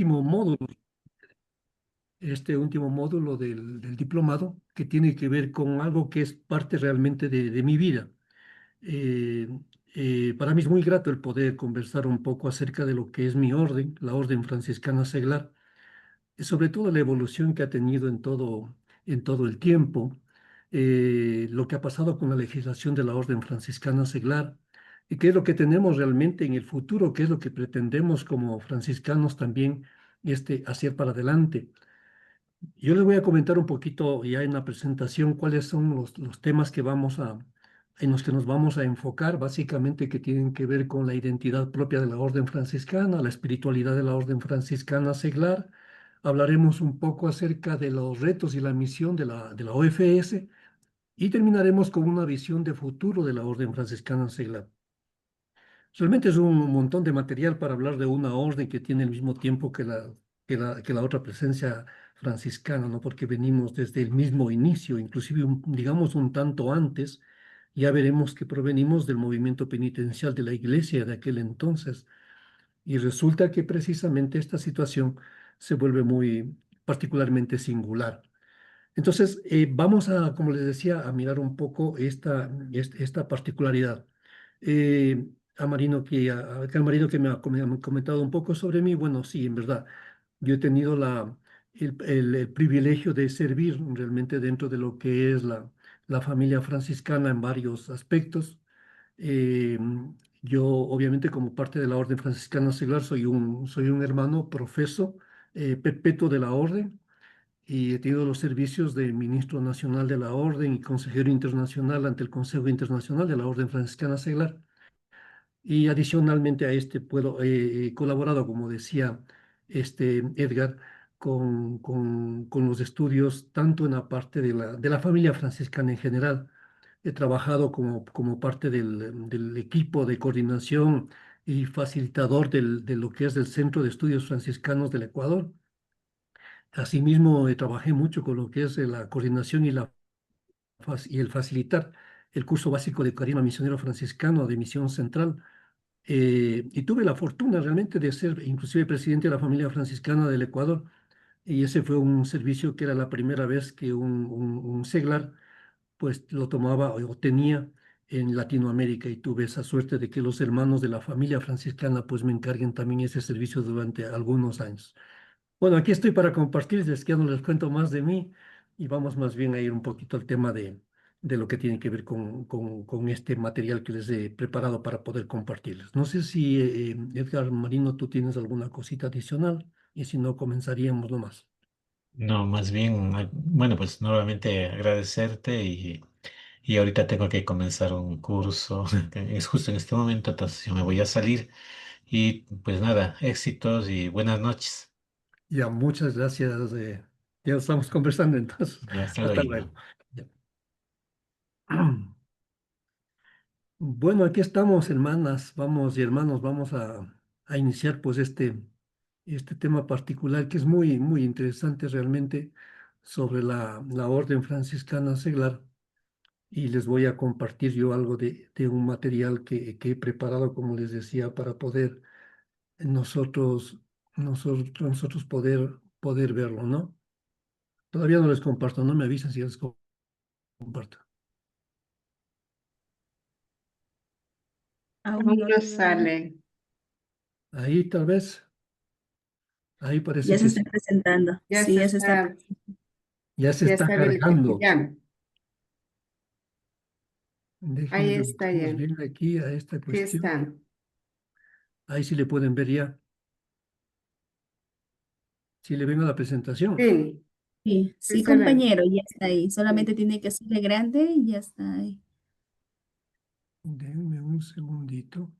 último módulo, del diplomado, que tiene que ver con algo que es parte realmente de mi vida. Eh, para mí es muy grato el poder conversar un poco acerca de lo que es mi orden, la Orden Franciscana Seglar, y sobre todo la evolución que ha tenido en todo el tiempo, lo que ha pasado con la legislación de la Orden Franciscana Seglar, y qué es lo que tenemos realmente en el futuro, qué es lo que pretendemos como franciscanos también hacer para adelante. Yo les voy a comentar un poquito ya en la presentación cuáles son los temas en los que nos vamos a enfocar, básicamente que tienen que ver con la identidad propia de la Orden Franciscana, la espiritualidad de la Orden Franciscana Seglar. Hablaremos un poco acerca de los retos y la misión de la OFS y terminaremos con una visión de futuro de la Orden Franciscana Seglar. Realmente es un montón de material para hablar de una orden que tiene el mismo tiempo que la otra presencia franciscana, ¿no? Porque venimos desde el mismo inicio, inclusive digamos un tanto antes, ya veremos que provenimos del movimiento penitencial de la iglesia de aquel entonces. Y resulta que precisamente esta situación se vuelve muy particularmente singular. Entonces, vamos a, como les decía, a mirar un poco esta particularidad. Eh, a Marino que me ha comentado un poco sobre mí, bueno, sí, en verdad, yo he tenido el privilegio de servir realmente dentro de lo que es la familia franciscana en varios aspectos. Eh, yo, obviamente, como parte de la Orden Franciscana Seglar, soy un hermano profeso perpetuo de la Orden y he tenido los servicios de ministro nacional de la Orden y consejero internacional ante el Consejo Internacional de la Orden Franciscana Seglar. Y adicionalmente a he colaborado, como decía Edgar, con los estudios tanto en la parte de la familia franciscana en general. He trabajado como parte del equipo de coordinación y facilitador de lo que es el Centro de Estudios Franciscanos del Ecuador. Asimismo, trabajé mucho con lo que es la coordinación y el facilitar el curso básico de carisma misionero franciscano de Misión Central. Y tuve la fortuna realmente de ser inclusive presidente de la familia franciscana del Ecuador. Y ese fue un servicio que era la primera vez que un seglar pues lo tomaba o tenía en Latinoamérica y tuve esa suerte de que los hermanos de la familia franciscana pues me encarguen también ese servicio durante algunos años. Bueno, aquí estoy para compartirles, que ya no les cuento más de mí y vamos más bien a ir un poquito al tema de lo que tiene que ver con este material que les he preparado para poder compartirles. No sé si Edgar Marino, tú tienes alguna cosita adicional y si no, comenzaríamos nomás. No, más bien, bueno, pues nuevamente agradecerte y ahorita tengo que comenzar un curso, que es justo en este momento, entonces yo me voy a salir y pues nada, éxitos y buenas noches. Ya, muchas gracias. Ya estamos conversando entonces. Ya, hasta Hasta luego. luego. Ya. Bueno, aquí estamos, hermanas, vamos y hermanos, vamos a iniciar pues este tema particular que es muy interesante realmente sobre la Orden Franciscana Seglar y les voy a compartir yo algo de un material que he preparado, como les decía, para poder nosotros poder verlo, ¿no? Todavía no les comparto, no me avisan si les comparto. Aún no No lo veo. sale. Ahí tal vez, ahí parece Ya se que está presentando. Ya Sí, se ya se está. está, ya se ya está está cargando. ya. Ahí Déjenme está vamos ya. bien aquí a esta Sí cuestión. están. Ahí sí le pueden ver ya. Si le ven a la presentación. Sí, Sí, sí sí, se ve. compañero, ya está ahí. Solamente Sí. tiene que hacerle grande y ya está ahí. Denme un segundito.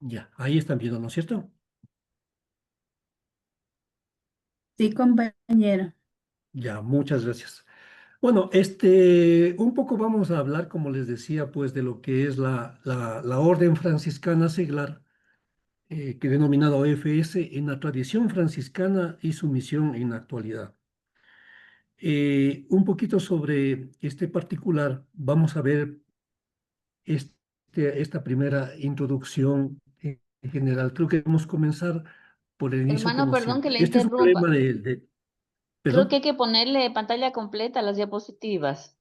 Ya, ahí están viendo, ¿no es cierto? Sí, compañero. Ya, muchas gracias. Bueno, un poco vamos a hablar, como les decía, pues de lo que es la Orden Franciscana Seglar. que denominado OFS en la tradición franciscana y su misión en la actualidad. Un poquito sobre este particular, vamos a ver esta primera introducción en general. Creo que debemos comenzar por el inicio Hermano, como perdón que siempre. le Este es un problema interrumpa. Creo que ¿perdón? hay que ponerle pantalla completa a las diapositivas,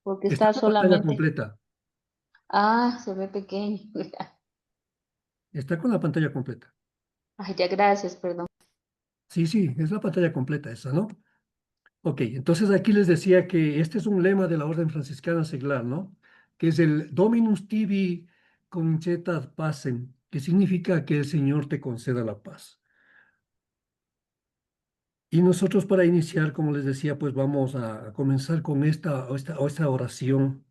porque Está está en la pantalla solamente... completa. Ah, se ve pequeño. Está con la pantalla completa. Ay, ya, gracias, perdón. Sí, sí, es la pantalla completa esa, ¿no? Ok, entonces aquí les decía que este es un lema de la Orden Franciscana Seglar, ¿no? Que es el Dominus tibi concedat pacem, que significa que el Señor te conceda la paz. Y nosotros para iniciar, como les decía, pues vamos a comenzar con esta oración,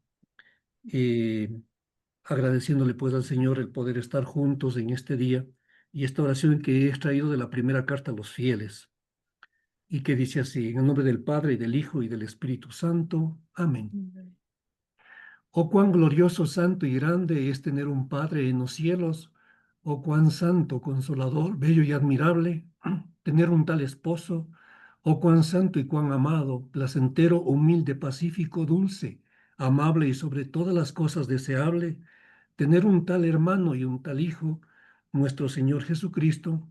eh, agradeciéndole pues al Señor el poder estar juntos en este día y esta oración que he extraído de la primera carta a los fieles y que dice así, en el nombre del Padre y del Hijo y del Espíritu Santo. Amén. Oh, cuán glorioso, santo y grande es tener un Padre en los cielos. Oh, cuán santo, consolador, bello y admirable tener un tal esposo. Oh, cuán santo y cuán amado, placentero, humilde, pacífico, dulce, amable y sobre todas las cosas deseable, tener un tal hermano y un tal hijo, nuestro Señor Jesucristo,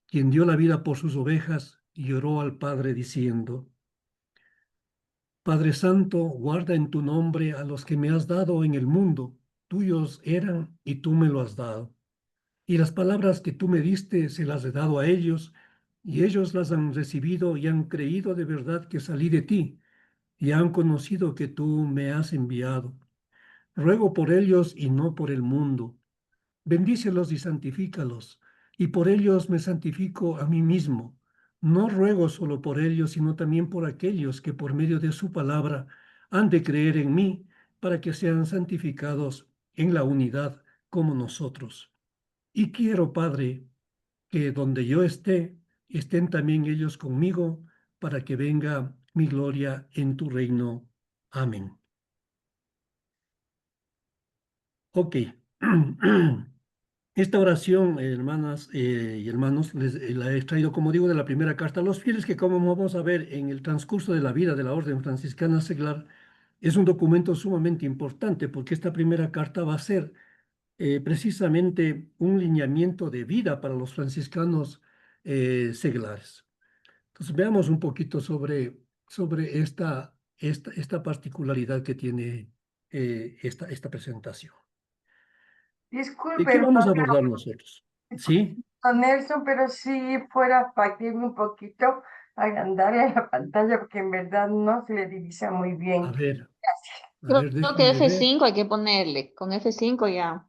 quien dio la vida por sus ovejas y oró al Padre diciendo: Padre Santo, guarda en tu nombre a los que me has dado en el mundo, tuyos eran y tú me lo has dado. Y las palabras que tú me diste se las he dado a ellos, y ellos las han recibido y han creído de verdad que salí de ti, y han conocido que tú me has enviado. Ruego por ellos y no por el mundo. Bendícelos y santifícalos, y por ellos me santifico a mí mismo. No ruego solo por ellos, sino también por aquellos que por medio de su palabra han de creer en mí, para que sean santificados en la unidad como nosotros. Y quiero, Padre, que donde yo esté, estén también ellos conmigo, para que venga mi gloria en tu reino. Amén. Ok. Esta oración, hermanas y hermanos, la he extraído, como digo, de la primera carta a los fieles, que como vamos a ver en el transcurso de la vida de la Orden Franciscana Seglar, es un documento sumamente importante, porque esta primera carta va a ser precisamente un lineamiento de vida para los franciscanos seglares. Entonces, veamos un poquito sobre esta particularidad que tiene esta presentación. ¿De Disculpe, qué vamos a hermano abordar nosotros? ¿Sí? Nelson, pero si fuera factible un poquito agrandarle la pantalla porque en verdad no se le divisa muy A bien. ver, Gracias. Creo que déjenme ver. F5 hay que ponerle. Con F5 ya.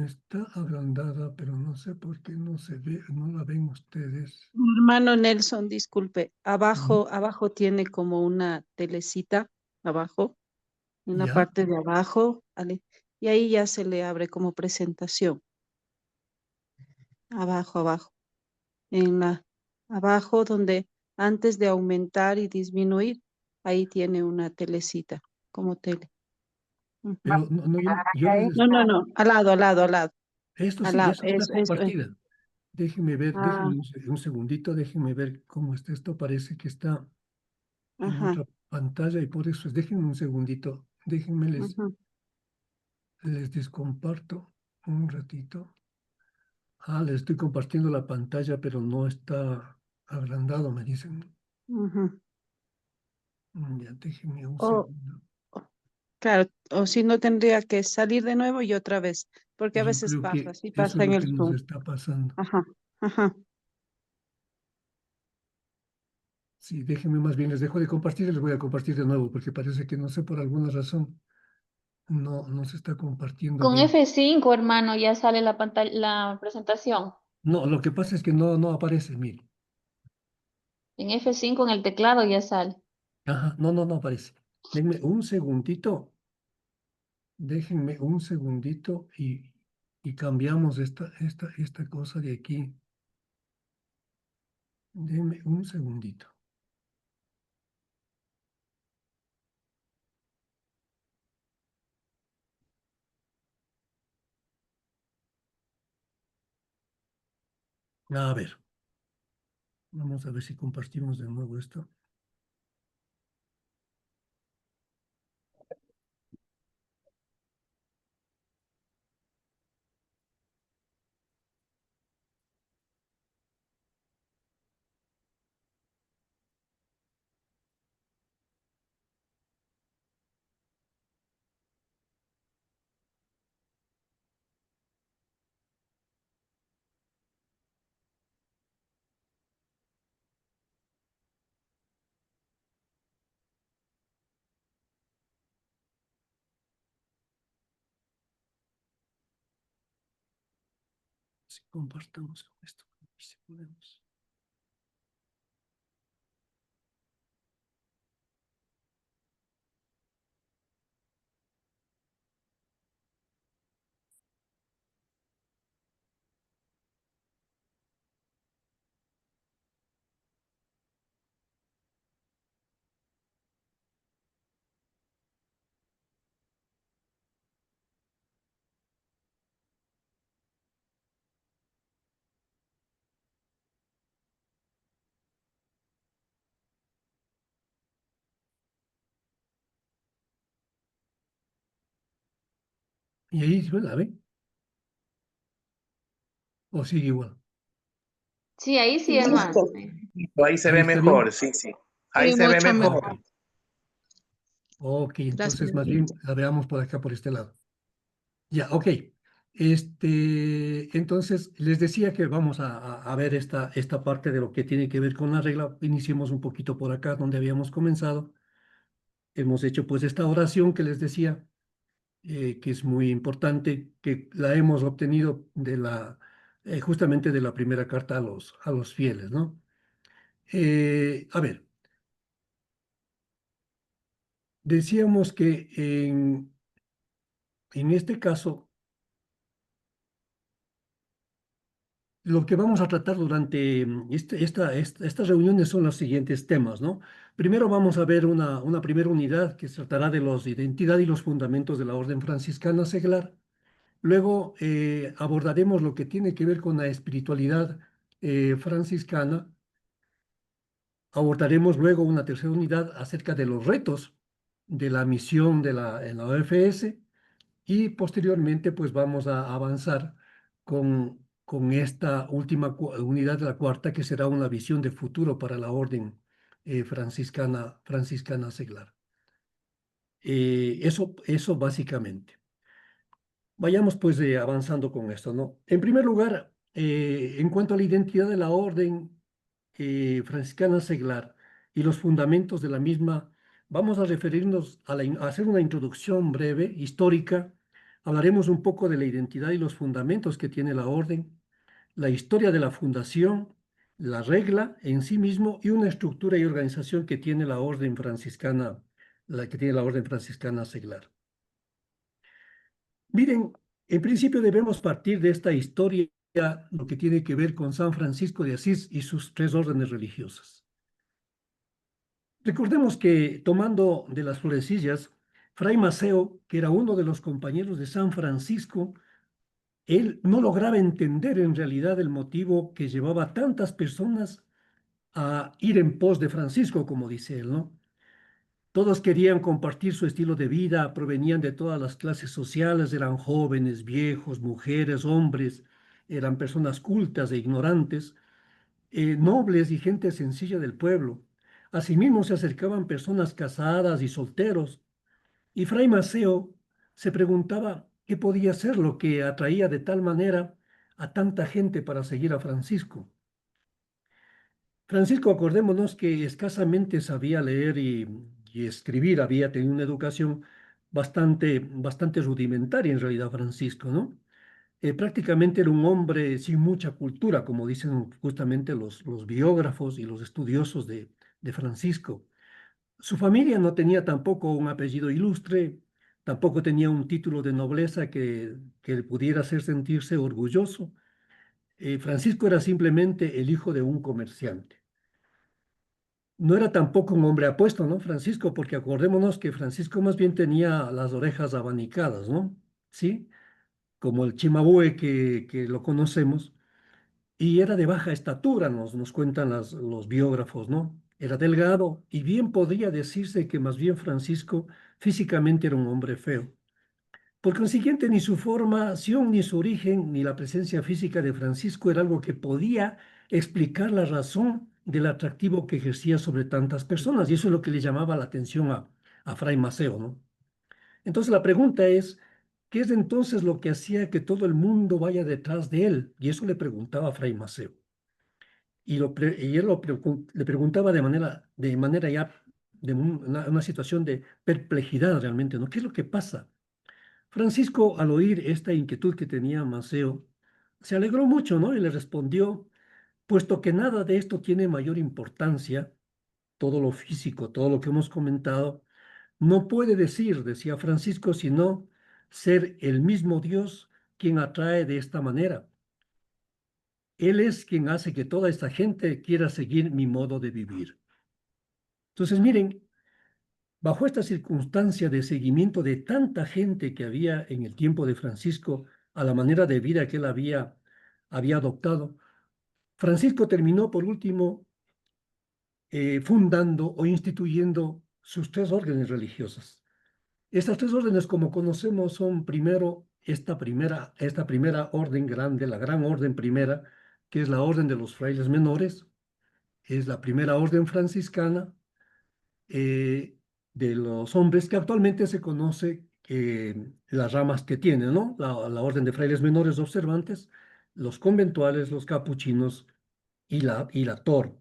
Está agrandada, pero no sé por qué no se ve, no la ven ustedes. Hermano Nelson, disculpe, Ujú. abajo tiene como una telecita, abajo, en la ¿Ya? parte de abajo, ¿vale? Y ahí ya se le abre como presentación, abajo, en abajo donde antes de aumentar y disminuir, ahí tiene una telecita, como tele. Mm. Pero no, yo Ahí. No, esto al sí, lado, eso está eso. compartida. Déjenme ver, Ah, un segundito, déjenme ver cómo está esto. Parece que está en ajá, otra pantalla y por eso déjenme un segundito. Déjenme ajá, les descomparto un ratito. Les estoy compartiendo la pantalla, pero no está agrandado, me dicen. ajá. Ya, déjenme un O, segundo. claro, o si no tendría que salir de nuevo y otra vez, porque a Yo veces creo pasa, que sí eso pasa es en lo el que nos Zoom. está pasando. Ajá, ajá. Sí, déjenme más bien, les dejo de compartir y les voy a compartir de nuevo, porque parece que no sé por alguna razón no se está compartiendo Con bien. F5, hermano, ya sale la pantalla, la presentación. No, lo que pasa es que no aparece, mire. En F5 en el teclado ya sale. Ajá, no aparece. Denme un segundito, déjenme un segundito y cambiamos esta cosa de aquí. Denme un segundito. A ver, vamos a ver si compartimos de nuevo esto. Si compartamos con esto, si podemos. Y ahí, ¿la ve? ¿O sigue igual? Sí, ahí sí, hermano. Listo. Ahí se ¿Ahí ve está bien? mejor, sí, sí. Ahí Sí, se ve mucho mejor. mejor. Ok, entonces Gracias. más bien la veamos por acá, por este lado. Ya, ok. Entonces, les decía que vamos a ver esta parte de lo que tiene que ver con la regla. Iniciemos un poquito por acá, donde habíamos comenzado. Hemos hecho pues esta oración que les decía, que es muy importante, que la hemos obtenido justamente de la primera carta a los fieles, ¿no? A ver, decíamos que en este caso, lo que vamos a tratar durante estas reuniones son los siguientes temas, ¿no? Primero vamos a ver una primera unidad que se tratará de los identidad y los fundamentos de la Orden Franciscana Seglar. Luego abordaremos lo que tiene que ver con la espiritualidad franciscana. Abordaremos luego una tercera unidad acerca de los retos de la misión en la OFS y posteriormente pues vamos a avanzar con esta última unidad, la cuarta, que será una visión de futuro para la orden franciscana seglar. Eso básicamente. Vayamos pues avanzando con esto, ¿no? En primer lugar, en cuanto a la identidad de la orden franciscana seglar y los fundamentos de la misma, vamos a referirnos a hacer una introducción breve, histórica. Hablaremos un poco de la identidad y los fundamentos que tiene la orden, la historia de la fundación, la regla en sí mismo y una estructura y organización que tiene la orden franciscana, la que tiene la orden franciscana seglar. Miren, en principio debemos partir de esta historia, lo que tiene que ver con San Francisco de Asís y sus tres órdenes religiosas. Recordemos que tomando de las florecillas, Fray Maceo, que era uno de los compañeros de San Francisco, él no lograba entender en realidad el motivo que llevaba a tantas personas a ir en pos de Francisco, como dice él, ¿no? Todos querían compartir su estilo de vida, provenían de todas las clases sociales, eran jóvenes, viejos, mujeres, hombres, eran personas cultas e ignorantes, nobles y gente sencilla del pueblo. Asimismo se acercaban personas casadas y solteros, y Fray Maceo se preguntaba qué podía ser lo que atraía de tal manera a tanta gente para seguir a Francisco. Francisco, acordémonos que escasamente sabía leer y escribir, había tenido una educación bastante rudimentaria en realidad Francisco, ¿no? Prácticamente era un hombre sin mucha cultura, como dicen justamente los biógrafos y los estudiosos de Francisco. Su familia no tenía tampoco un apellido ilustre, tampoco tenía un título de nobleza que le pudiera hacer sentirse orgulloso. Francisco era simplemente el hijo de un comerciante. No era tampoco un hombre apuesto, ¿no? Francisco, porque acordémonos que Francisco más bien tenía las orejas abanicadas, ¿no? Sí, como el Chimabue que lo conocemos. y era de baja estatura, nos cuentan los biógrafos, ¿no? Era delgado y bien podría decirse que más bien Francisco físicamente era un hombre feo. Por consiguiente, ni su formación, ni su origen, ni la presencia física de Francisco era algo que podía explicar la razón del atractivo que ejercía sobre tantas personas. Y eso es lo que le llamaba la atención a Fray Maceo, ¿no? Entonces la pregunta es, ¿qué es entonces lo que hacía que todo el mundo vaya detrás de él? Y eso le preguntaba a Fray Maceo. Y él le preguntaba de manera ya, de una situación de perplejidad realmente, ¿no? ¿Qué es lo que pasa? Francisco, al oír esta inquietud que tenía Maceo, se alegró mucho, ¿no? Y le respondió, puesto que nada de esto tiene mayor importancia, todo lo físico, todo lo que hemos comentado, no puede decir, decía Francisco, sino ser el mismo Dios quien atrae de esta manera. Él es quien hace que toda esta gente quiera seguir mi modo de vivir. Entonces, miren, bajo esta circunstancia de seguimiento de tanta gente que había en el tiempo de Francisco a la manera de vida que él había adoptado, Francisco terminó por último fundando o instituyendo sus tres órdenes religiosas. Estas tres órdenes, como conocemos, son primero esta primera orden grande, la gran orden primera, que es la orden de los frailes menores, es la primera orden franciscana eh, de los hombres, que actualmente se conoce las ramas que tiene, ¿no? La orden de frailes menores observantes, los conventuales, los capuchinos y la TOR,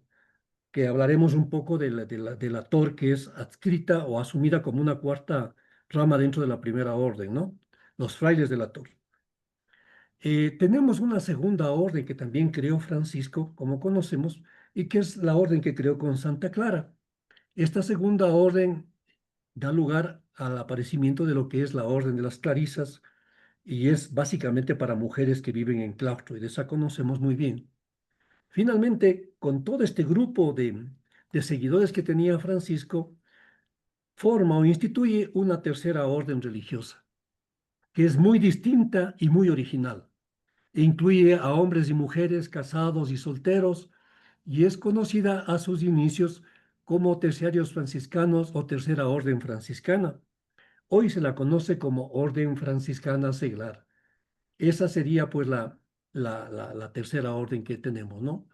que hablaremos un poco de la TOR, que es adscrita o asumida como una cuarta rama dentro de la primera orden, ¿no? Los frailes de la TOR. Tenemos una segunda orden que también creó Francisco, como conocemos, y que es la orden que creó con Santa Clara. Esta segunda orden da lugar al aparecimiento de lo que es la orden de las clarisas y es básicamente para mujeres que viven en claustro, y de esa conocemos muy bien. Finalmente, con todo este grupo de seguidores que tenía Francisco, forma o instituye una tercera orden religiosa, que es muy distinta y muy original. E incluye a hombres y mujeres casados y solteros, y es conocida a sus inicios como terciarios franciscanos o tercera orden franciscana. Hoy se la conoce como Orden Franciscana Seglar. Esa sería pues la tercera orden que tenemos, ¿no?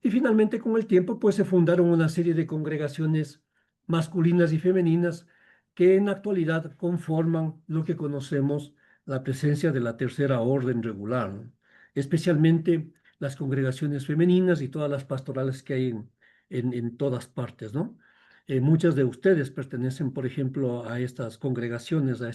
Y finalmente con el tiempo pues se fundaron una serie de congregaciones masculinas y femeninas que en la actualidad conforman lo que conocemos la presencia de la tercera orden regular, ¿no? Especialmente las congregaciones femeninas y todas las pastorales que hay en todas partes, ¿no? Muchas de ustedes pertenecen, por ejemplo, a estas congregaciones, a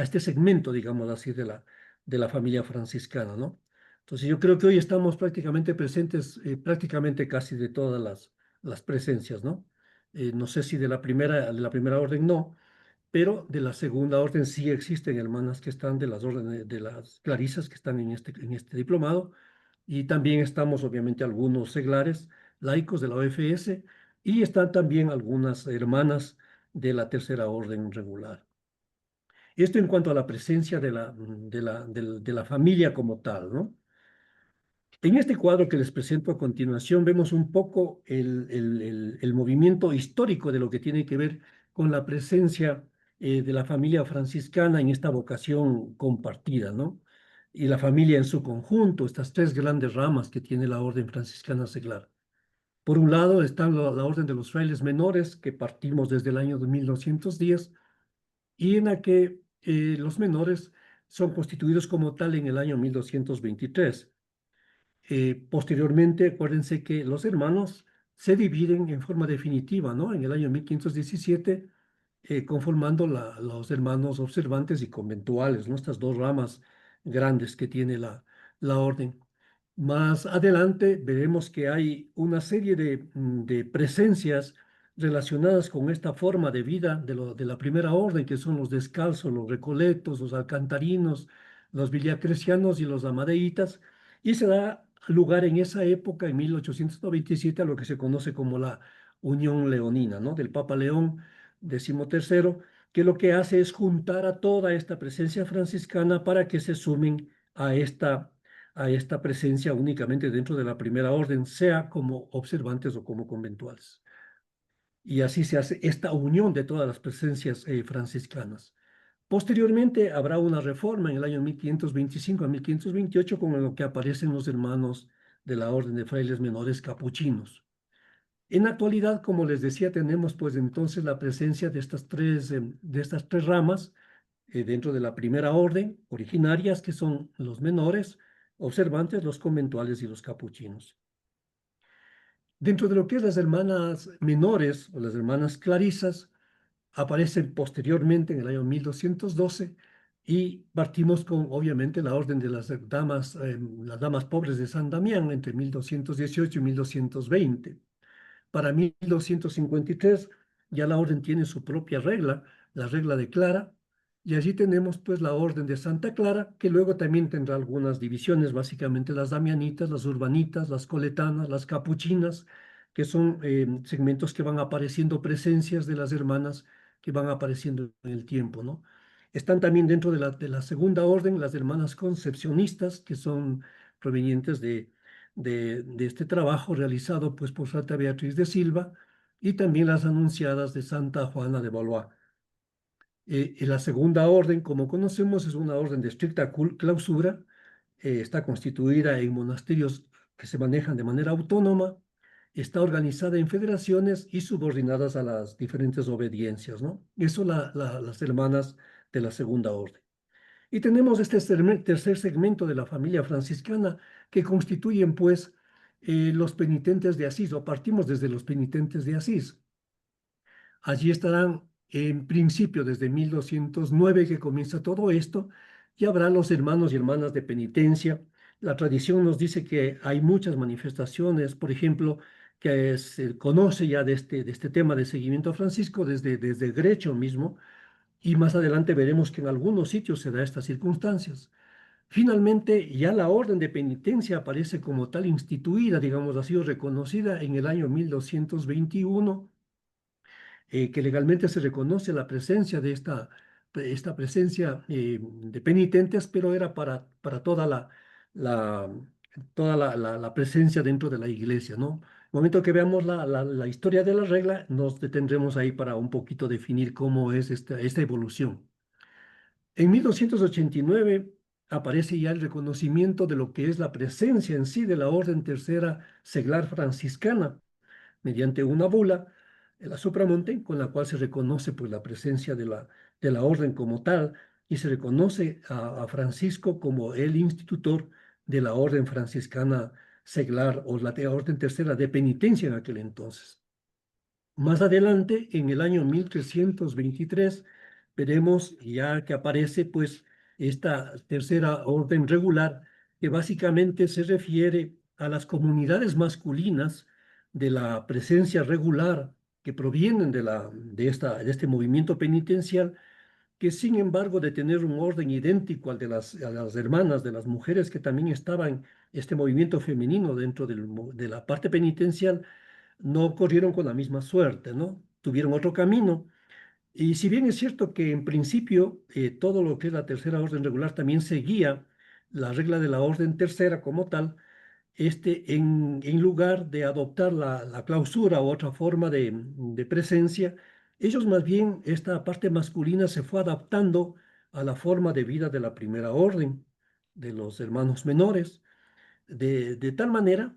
este segmento, digamos así, de la familia franciscana, ¿no? Entonces yo creo que hoy estamos prácticamente presentes, prácticamente casi de todas las presencias, ¿no? No sé si de la primera orden no, pero de la segunda orden sí existen hermanas que están de las órdenes, de las clarisas que están en este diplomado, y también estamos obviamente algunos seglares laicos de la OFS, y están también algunas hermanas de la tercera orden regular. Esto en cuanto a la presencia de la familia como tal, ¿no? En este cuadro que les presento a continuación vemos un poco el movimiento histórico de lo que tiene que ver con la presencia de la familia franciscana en esta vocación compartida, ¿no? Y la familia en su conjunto, estas tres grandes ramas que tiene la orden franciscana seglar. Por un lado está la orden de los frailes menores, que partimos desde el año de 1910, y en la que los menores son constituidos como tal en el año 1223. Posteriormente, acuérdense que los hermanos se dividen en forma definitiva, ¿no? En el año 1517, conformando los hermanos observantes y conventuales, ¿no? Estas dos ramas grandes que tiene la orden. Más adelante veremos que hay una serie de presencias relacionadas con esta forma de vida de la primera orden, que son los descalzos, los recoletos, los alcantarinos, los villacresianos y los amadeitas, y se da lugar en esa época, en 1897, a lo que se conoce como la Unión Leonina, ¿no? Del Papa León XIII, que lo que hace es juntar a toda esta presencia franciscana para que se sumen a esta presencia únicamente dentro de la primera orden, sea como observantes o como conventuales. Y así se hace esta unión de todas las presencias franciscanas. Posteriormente habrá una reforma en el año 1525 a 1528 con lo que aparecen los hermanos de la Orden de Frailes Menores Capuchinos. En la actualidad, como les decía, tenemos pues entonces la presencia de estas tres ramas dentro de la primera orden, originarias, que son los menores, observantes, los conventuales y los capuchinos. Dentro de lo que es las hermanas menores o las hermanas clarisas, aparecen posteriormente en el año 1212 y partimos con, obviamente, la orden de las damas pobres de San Damián entre 1218 y 1220. Para 1253 ya la orden tiene su propia regla, la regla de Clara, y allí tenemos pues la orden de Santa Clara, que luego también tendrá algunas divisiones, básicamente las damianitas, las urbanitas, las coletanas, las capuchinas, que son segmentos que van apareciendo, presencias de las hermanas que van apareciendo en el tiempo, ¿no? Están también dentro de la segunda orden las hermanas concepcionistas, que son provenientes de este trabajo realizado pues por Santa Beatriz de Silva y también las anunciadas de Santa Juana de Valois. Y la segunda orden, como conocemos, es una orden de estricta clausura, está constituida en monasterios que se manejan de manera autónoma, está organizada en federaciones y subordinadas a las diferentes obediencias, ¿no? Eso las hermanas de la segunda orden. Y tenemos este tercer segmento de la familia franciscana que constituyen pues los penitentes de Asís, o partimos desde los penitentes de Asís. Allí estarán en principio desde 1209 que comienza todo esto, y habrá los hermanos y hermanas de penitencia. La tradición nos dice que hay muchas manifestaciones, por ejemplo, que se conoce ya de este tema de seguimiento a Francisco desde Grecho mismo, y más adelante veremos que en algunos sitios se da estas circunstancias. Finalmente, ya la orden de penitencia aparece como tal instituida, digamos, ha sido reconocida en el año 1221, que legalmente se reconoce la presencia de esta presencia de penitentes, pero era para la, la presencia dentro de la iglesia, ¿no? El momento que veamos la historia de la regla, nos detendremos ahí para un poquito definir cómo es esta evolución. En 1289 aparece ya el reconocimiento de lo que es la presencia en sí de la Orden Tercera Seglar Franciscana, mediante una bula, la Supramonte, con la cual se reconoce pues, la presencia de la orden como tal, y se reconoce a Francisco como el institutor de la Orden Franciscana Seglar, o la Orden Tercera de Penitencia en aquel entonces. Más adelante, en el año 1323, veremos ya que aparece pues esta tercera orden regular, que básicamente se refiere a las comunidades masculinas de la presencia regular que provienen de este movimiento penitencial, que sin embargo de tener un orden idéntico al de a las hermanas, de las mujeres que también estaban en este movimiento femenino dentro de la parte penitencial, no corrieron con la misma suerte, ¿no? Tuvieron otro camino. Y si bien es cierto que en principio todo lo que es la tercera orden regular también seguía la regla de la orden tercera como tal, en lugar de adoptar la clausura u otra forma de presencia, ellos más bien, esta parte masculina se fue adaptando a la forma de vida de la primera orden, de los hermanos menores, de tal manera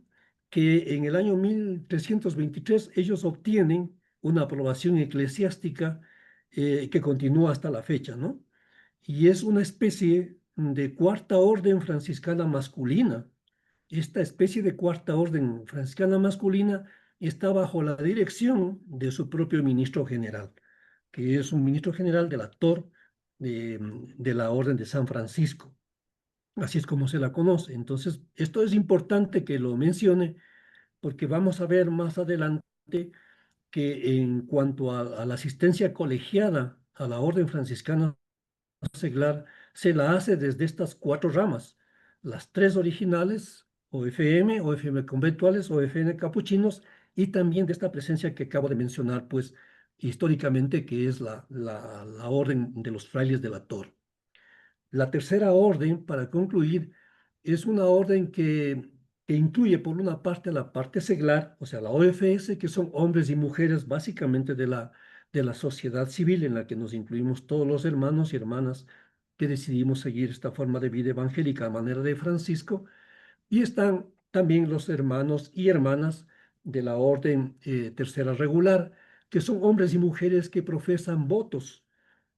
que en el año 1323 ellos obtienen una aprobación eclesiástica que continúa hasta la fecha, ¿no? Y es una especie de cuarta orden franciscana masculina. Esta especie de cuarta orden franciscana masculina está bajo la dirección de su propio ministro general, que es un ministro general del actor de la Orden de San Francisco. Así es como se la conoce. Entonces, esto es importante que lo mencione porque vamos a ver más adelante que en cuanto a la asistencia colegiada a la Orden Franciscana Seglar, se la hace desde estas cuatro ramas, las tres originales, o FM conventuales, o FN capuchinos, y también de esta presencia que acabo de mencionar, pues históricamente, que es la Orden de los Frailes de la Tor. La tercera orden, para concluir, es una orden que incluye por una parte la parte seglar, o sea, la OFS, que son hombres y mujeres básicamente de la sociedad civil en la que nos incluimos todos los hermanos y hermanas que decidimos seguir esta forma de vida evangélica a manera de Francisco, y están también los hermanos y hermanas de la orden tercera regular, que son hombres y mujeres que profesan votos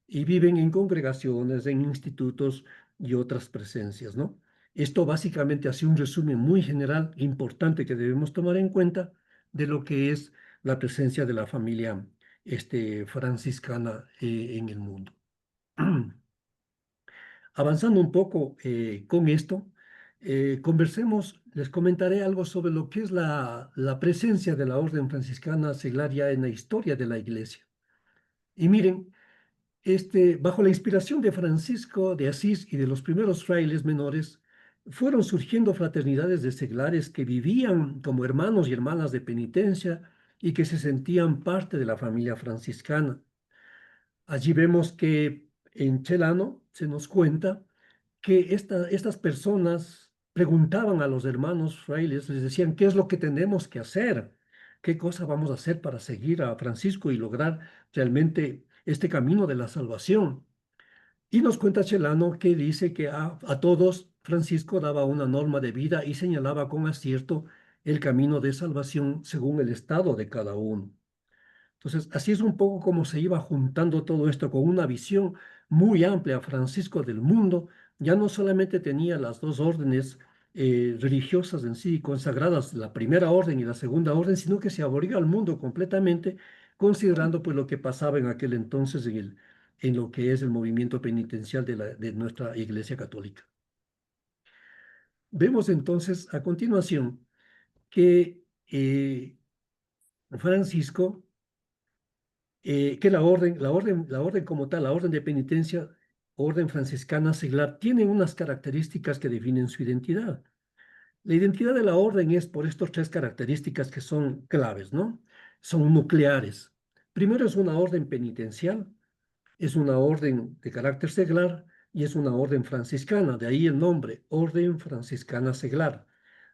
y viven en congregaciones, en institutos y otras presencias, ¿no? Esto básicamente hace un resumen muy general, importante que debemos tomar en cuenta de lo que es la presencia de la familia franciscana en el mundo. Avanzando un poco con esto, conversemos, les comentaré algo sobre lo que es la presencia de la orden franciscana seglaria en la historia de la Iglesia. Y miren, bajo la inspiración de Francisco de Asís y de los primeros frailes menores, fueron surgiendo fraternidades de seglares que vivían como hermanos y hermanas de penitencia y que se sentían parte de la familia franciscana. Allí vemos que en Chelano se nos cuenta que estas personas preguntaban a los hermanos frailes, les decían, ¿qué es lo que tenemos que hacer? ¿Qué cosa vamos a hacer para seguir a Francisco y lograr realmente este camino de la salvación? Y nos cuenta Chelano que dice que a todos Francisco daba una norma de vida y señalaba con acierto el camino de salvación según el estado de cada uno. Entonces, así es un poco como se iba juntando todo esto con una visión muy amplia. Francisco del mundo ya no solamente tenía las dos órdenes religiosas en sí consagradas, la primera orden y la segunda orden, sino que se abrió al mundo completamente, considerando pues lo que pasaba en aquel entonces en lo que es el movimiento penitencial de nuestra Iglesia Católica. Vemos entonces a continuación que Francisco que la orden como tal, la orden de penitencia, orden franciscana seglar, tienen unas características que definen su identidad. La identidad de la orden es por estas tres características que son claves, ¿no? Son nucleares. Primero es una orden penitencial, es una orden de carácter seglar y es una orden franciscana, de ahí el nombre, Orden Franciscana Seglar.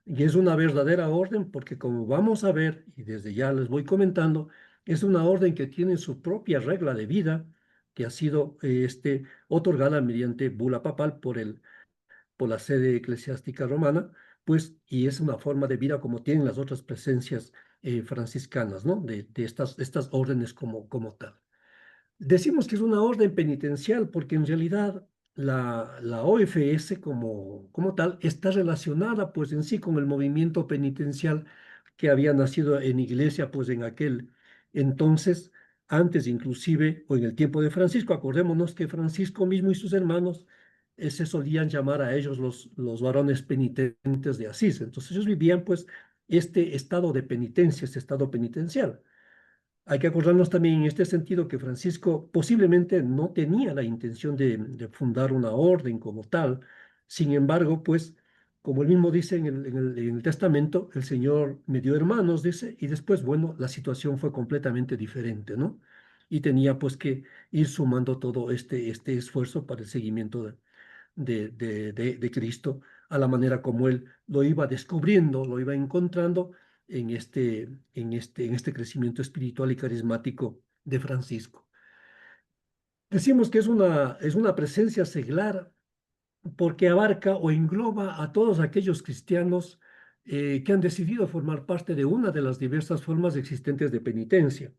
Y es una verdadera orden porque como vamos a ver, y desde ya les voy comentando, es una orden que tiene su propia regla de vida que ha sido otorgada mediante bula papal por la sede eclesiástica romana, pues, y es una forma de vida como tienen las otras presencias franciscanas, ¿no? De estas órdenes como tal. Decimos que es una orden penitencial porque en realidad la OFS como tal está relacionada pues en sí con el movimiento penitencial que había nacido en iglesia pues en aquel entonces, antes inclusive o en el tiempo de Francisco. Acordémonos que Francisco mismo y sus hermanos se solían llamar a ellos los varones penitentes de Asís. Entonces ellos vivían pues este estado de penitencia, este estado penitencial. Hay que acordarnos también en este sentido que Francisco posiblemente no tenía la intención de fundar una orden como tal. Sin embargo, pues, como él mismo dice en el testamento, el Señor me dio hermanos, dice, y después, bueno, la situación fue completamente diferente, ¿no? Y tenía pues que ir sumando todo este esfuerzo para el seguimiento de Cristo a la manera como él lo iba descubriendo, lo iba encontrando en este crecimiento espiritual y carismático de Francisco. Decimos que es una presencia seglar porque abarca o engloba a todos aquellos cristianos que han decidido formar parte de una de las diversas formas existentes de penitencia,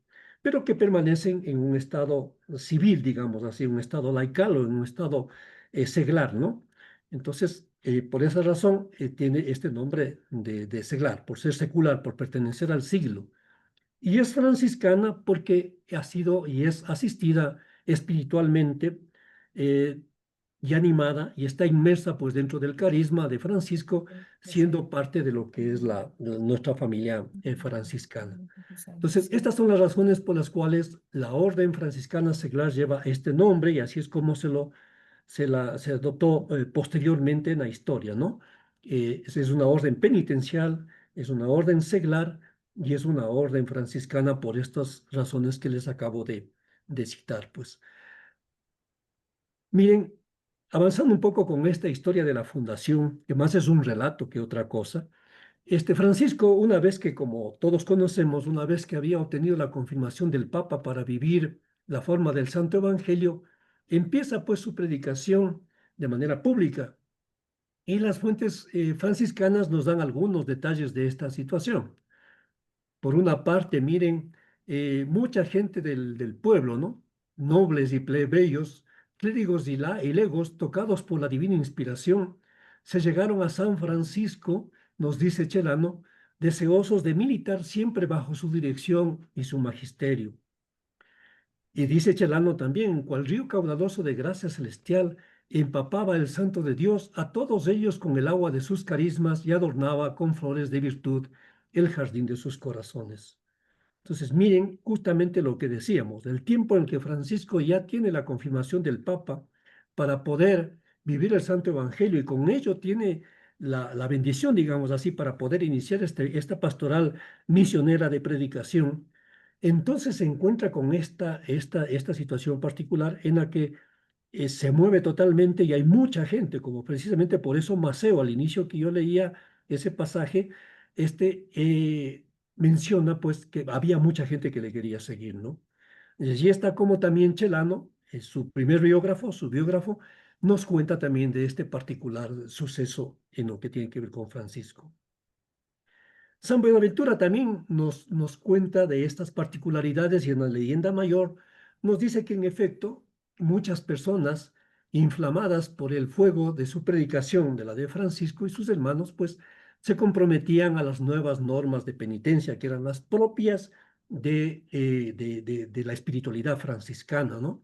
pero que permanecen en un estado civil, digamos así, un estado laical o en un estado seglar, ¿no? Entonces, por esa razón, tiene este nombre de seglar, por ser secular, por pertenecer al siglo. Y es franciscana porque ha sido y es asistida espiritualmente eh, y animada y está inmersa pues dentro del carisma de Francisco, siendo parte de lo que es nuestra familia franciscana. Entonces, estas son las razones por las cuales la orden franciscana seglar lleva este nombre y así es como se adoptó posteriormente en la historia, ¿no? Es una orden penitencial, es una orden seglar y es una orden franciscana por estas razones que les acabo de citar, pues. Miren, avanzando un poco con esta historia de la fundación, que más es un relato que otra cosa, Francisco, una vez que, como todos conocemos, una vez que había obtenido la confirmación del Papa para vivir la forma del Santo Evangelio, empieza pues su predicación de manera pública. Y las fuentes franciscanas nos dan algunos detalles de esta situación. Por una parte, miren, mucha gente del pueblo, ¿no? Nobles y plebeyos, clérigos y legos, tocados por la divina inspiración, se llegaron a San Francisco, nos dice Chelano, deseosos de militar siempre bajo su dirección y su magisterio. Y dice Chelano también, cual río caudaloso de gracia celestial, empapaba el santo de Dios a todos ellos con el agua de sus carismas y adornaba con flores de virtud el jardín de sus corazones. Entonces, miren justamente lo que decíamos, el tiempo en que Francisco ya tiene la confirmación del Papa para poder vivir el Santo Evangelio y con ello tiene la bendición, digamos así, para poder iniciar esta pastoral misionera de predicación. Entonces se encuentra con esta situación particular en la que se mueve totalmente y hay mucha gente, como precisamente por eso Maceo, al inicio que yo leía ese pasaje, menciona pues que había mucha gente que le quería seguir, ¿no? Y allí está como también Chelano, su primer biógrafo, su biógrafo, nos cuenta también de este particular suceso en lo que tiene que ver con Francisco. San Buenaventura también nos cuenta de estas particularidades y en la leyenda mayor nos dice que en efecto muchas personas inflamadas por el fuego de su predicación, de la de Francisco y sus hermanos, pues se comprometían a las nuevas normas de penitencia que eran las propias de la espiritualidad franciscana, ¿no?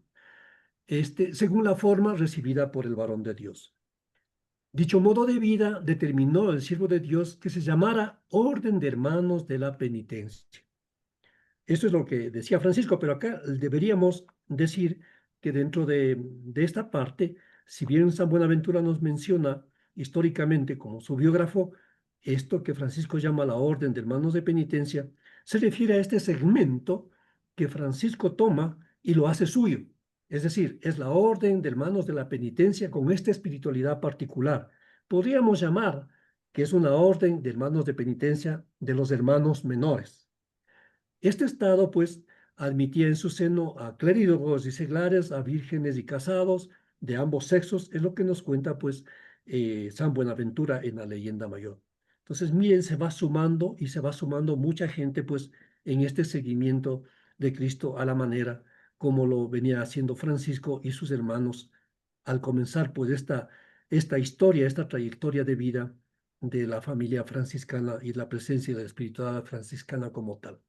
Según la forma recibida por el varón de Dios. Dicho modo de vida determinó el siervo de Dios que se llamara Orden de Hermanos de la Penitencia. Esto es lo que decía Francisco, pero acá deberíamos decir que dentro de esta parte, si bien San Buenaventura nos menciona históricamente como su biógrafo, esto que Francisco llama la Orden de Hermanos de Penitencia, se refiere a este segmento que Francisco toma y lo hace suyo. Es decir, es la Orden de Hermanos de la Penitencia con esta espiritualidad particular. Podríamos llamar que es una orden de hermanos de penitencia de los hermanos menores. Este estado, pues, admitía en su seno a clérigos y seglares, a vírgenes y casados de ambos sexos, es lo que nos cuenta, pues, San Buenaventura en la leyenda mayor. Entonces, miren, se va sumando y se va sumando mucha gente, pues, en este seguimiento de Cristo a la manera como lo venía haciendo Francisco y sus hermanos al comenzar, pues, esta historia, esta trayectoria de vida de la familia franciscana y la presencia de la espiritualidad franciscana como tal.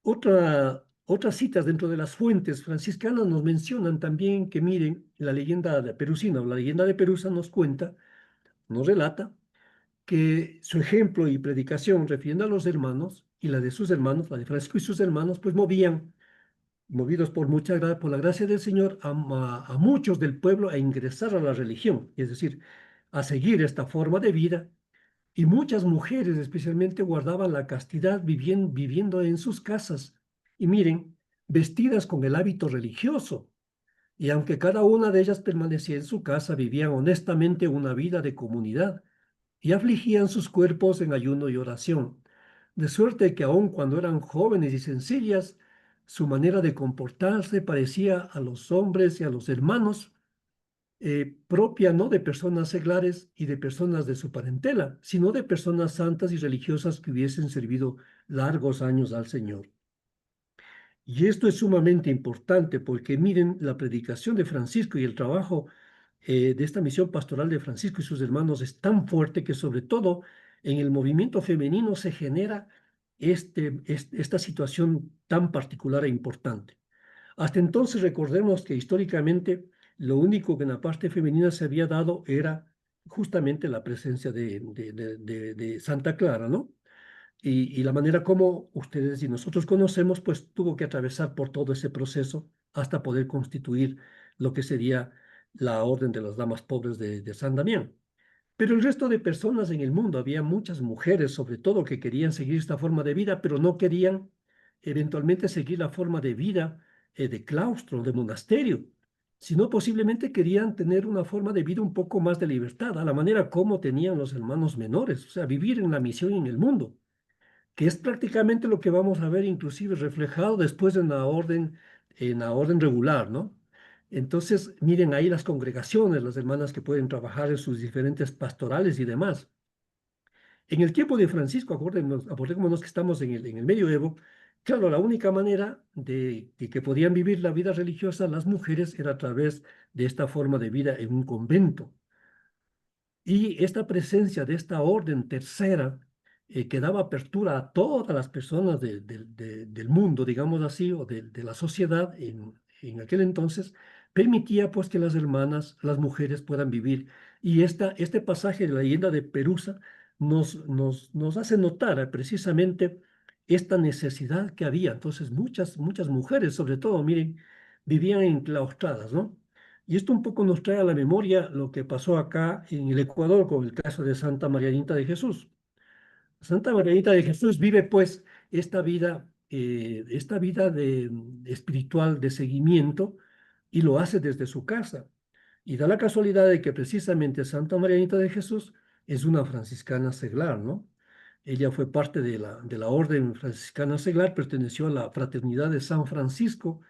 Otras citas dentro de las fuentes franciscanas nos mencionan también que, miren, la leyenda de Perusina o la leyenda de Perusa nos cuenta, nos relata que su ejemplo y predicación refiriendo a los hermanos y la de sus hermanos, la de Francisco y sus hermanos, pues movidos por por la gracia del Señor, a muchos del pueblo a ingresar a la religión, es decir, a seguir esta forma de vida. Y muchas mujeres especialmente guardaban la castidad viviendo en sus casas. Y miren, vestidas con el hábito religioso. Y aunque cada una de ellas permanecía en su casa, vivían honestamente una vida de comunidad y afligían sus cuerpos en ayuno y oración. De suerte que aun cuando eran jóvenes y sencillas, su manera de comportarse parecía a los hombres y a los hermanos propia no de personas seglares y de personas de su parentela, sino de personas santas y religiosas que hubiesen servido largos años al Señor. Y esto es sumamente importante porque miren, la predicación de Francisco y el trabajo de esta misión pastoral de Francisco y sus hermanos es tan fuerte que sobre todo en el movimiento femenino se genera esta situación tan particular e importante. Hasta entonces recordemos que históricamente lo único que en la parte femenina se había dado era justamente la presencia de Santa Clara, ¿no? Y la manera como ustedes y nosotros conocemos, pues tuvo que atravesar por todo ese proceso hasta poder constituir lo que sería la Orden de las Damas Pobres de San Damián. Pero el resto de personas en el mundo, había muchas mujeres sobre todo que querían seguir esta forma de vida, pero no querían eventualmente seguir la forma de vida de claustro, de monasterio. sino posiblemente querían tener una forma de vida un poco más de libertad, a la manera como tenían los hermanos menores, o sea, vivir en la misión y en el mundo, que es prácticamente lo que vamos a ver inclusive reflejado después en la orden regular, ¿no? Entonces, miren ahí las congregaciones, las hermanas que pueden trabajar en sus diferentes pastorales y demás. En el tiempo de Francisco, acordémonos que estamos en el medioevo, claro, la única manera de que podían vivir la vida religiosa las mujeres era a través de esta forma de vida en un convento. Y esta presencia de esta orden tercera, que daba apertura a todas las personas del mundo, digamos así, o de la sociedad en aquel entonces, permitía pues que las hermanas, las mujeres puedan vivir. Y este pasaje de la leyenda de Perusa nos hace notar precisamente esta necesidad que había. Entonces muchas mujeres, sobre todo, miren, vivían enclaustradas, ¿no? Y esto un poco nos trae a la memoria lo que pasó acá en el Ecuador con el caso de Santa Marianita de Jesús. Santa Marianita de Jesús vive pues esta vida espiritual de seguimiento y lo hace desde su casa. Y da la casualidad de que precisamente Santa Marianita de Jesús es una franciscana seglar, ¿no? Ella fue parte de la orden franciscana seglar, perteneció a la fraternidad de San Francisco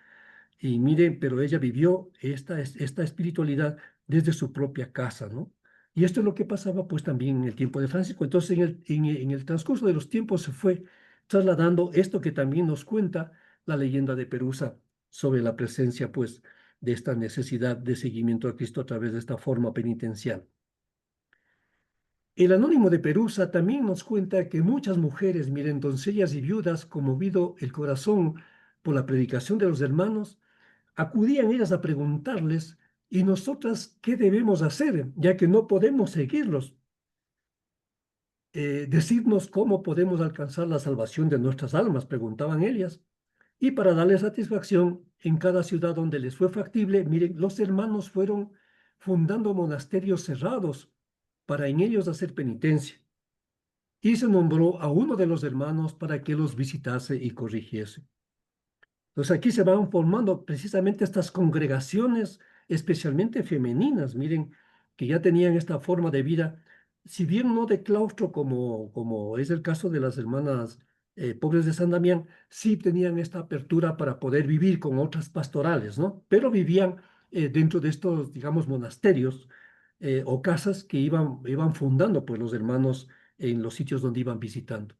y miren, pero ella vivió esta espiritualidad desde su propia casa, ¿no? Y esto es lo que pasaba pues también en el tiempo de Francisco. Entonces en el transcurso de los tiempos se fue trasladando esto que también nos cuenta la leyenda de Perusa sobre la presencia pues de esta necesidad de seguimiento a Cristo a través de esta forma penitencial. El Anónimo de Perusa también nos cuenta que muchas mujeres, miren, doncellas y viudas, conmovido el corazón por la predicación de los hermanos, acudían ellas a preguntarles, ¿y nosotras qué debemos hacer, ya que no podemos seguirlos? Decirnos cómo podemos alcanzar la salvación de nuestras almas, preguntaban ellas. Y para darles satisfacción, en cada ciudad donde les fue factible, miren, los hermanos fueron fundando monasterios cerrados para en ellos hacer penitencia. Y se nombró a uno de los hermanos para que los visitase y corrigiese. Entonces aquí se van formando precisamente estas congregaciones, especialmente femeninas, miren, que ya tenían esta forma de vida, si bien no de claustro como es el caso de las hermanas pobres de San Damián, sí tenían esta apertura para poder vivir con otras pastorales, ¿no? Pero vivían dentro de estos, digamos, monasterios o casas que iban fundando pues los hermanos en los sitios donde iban visitando.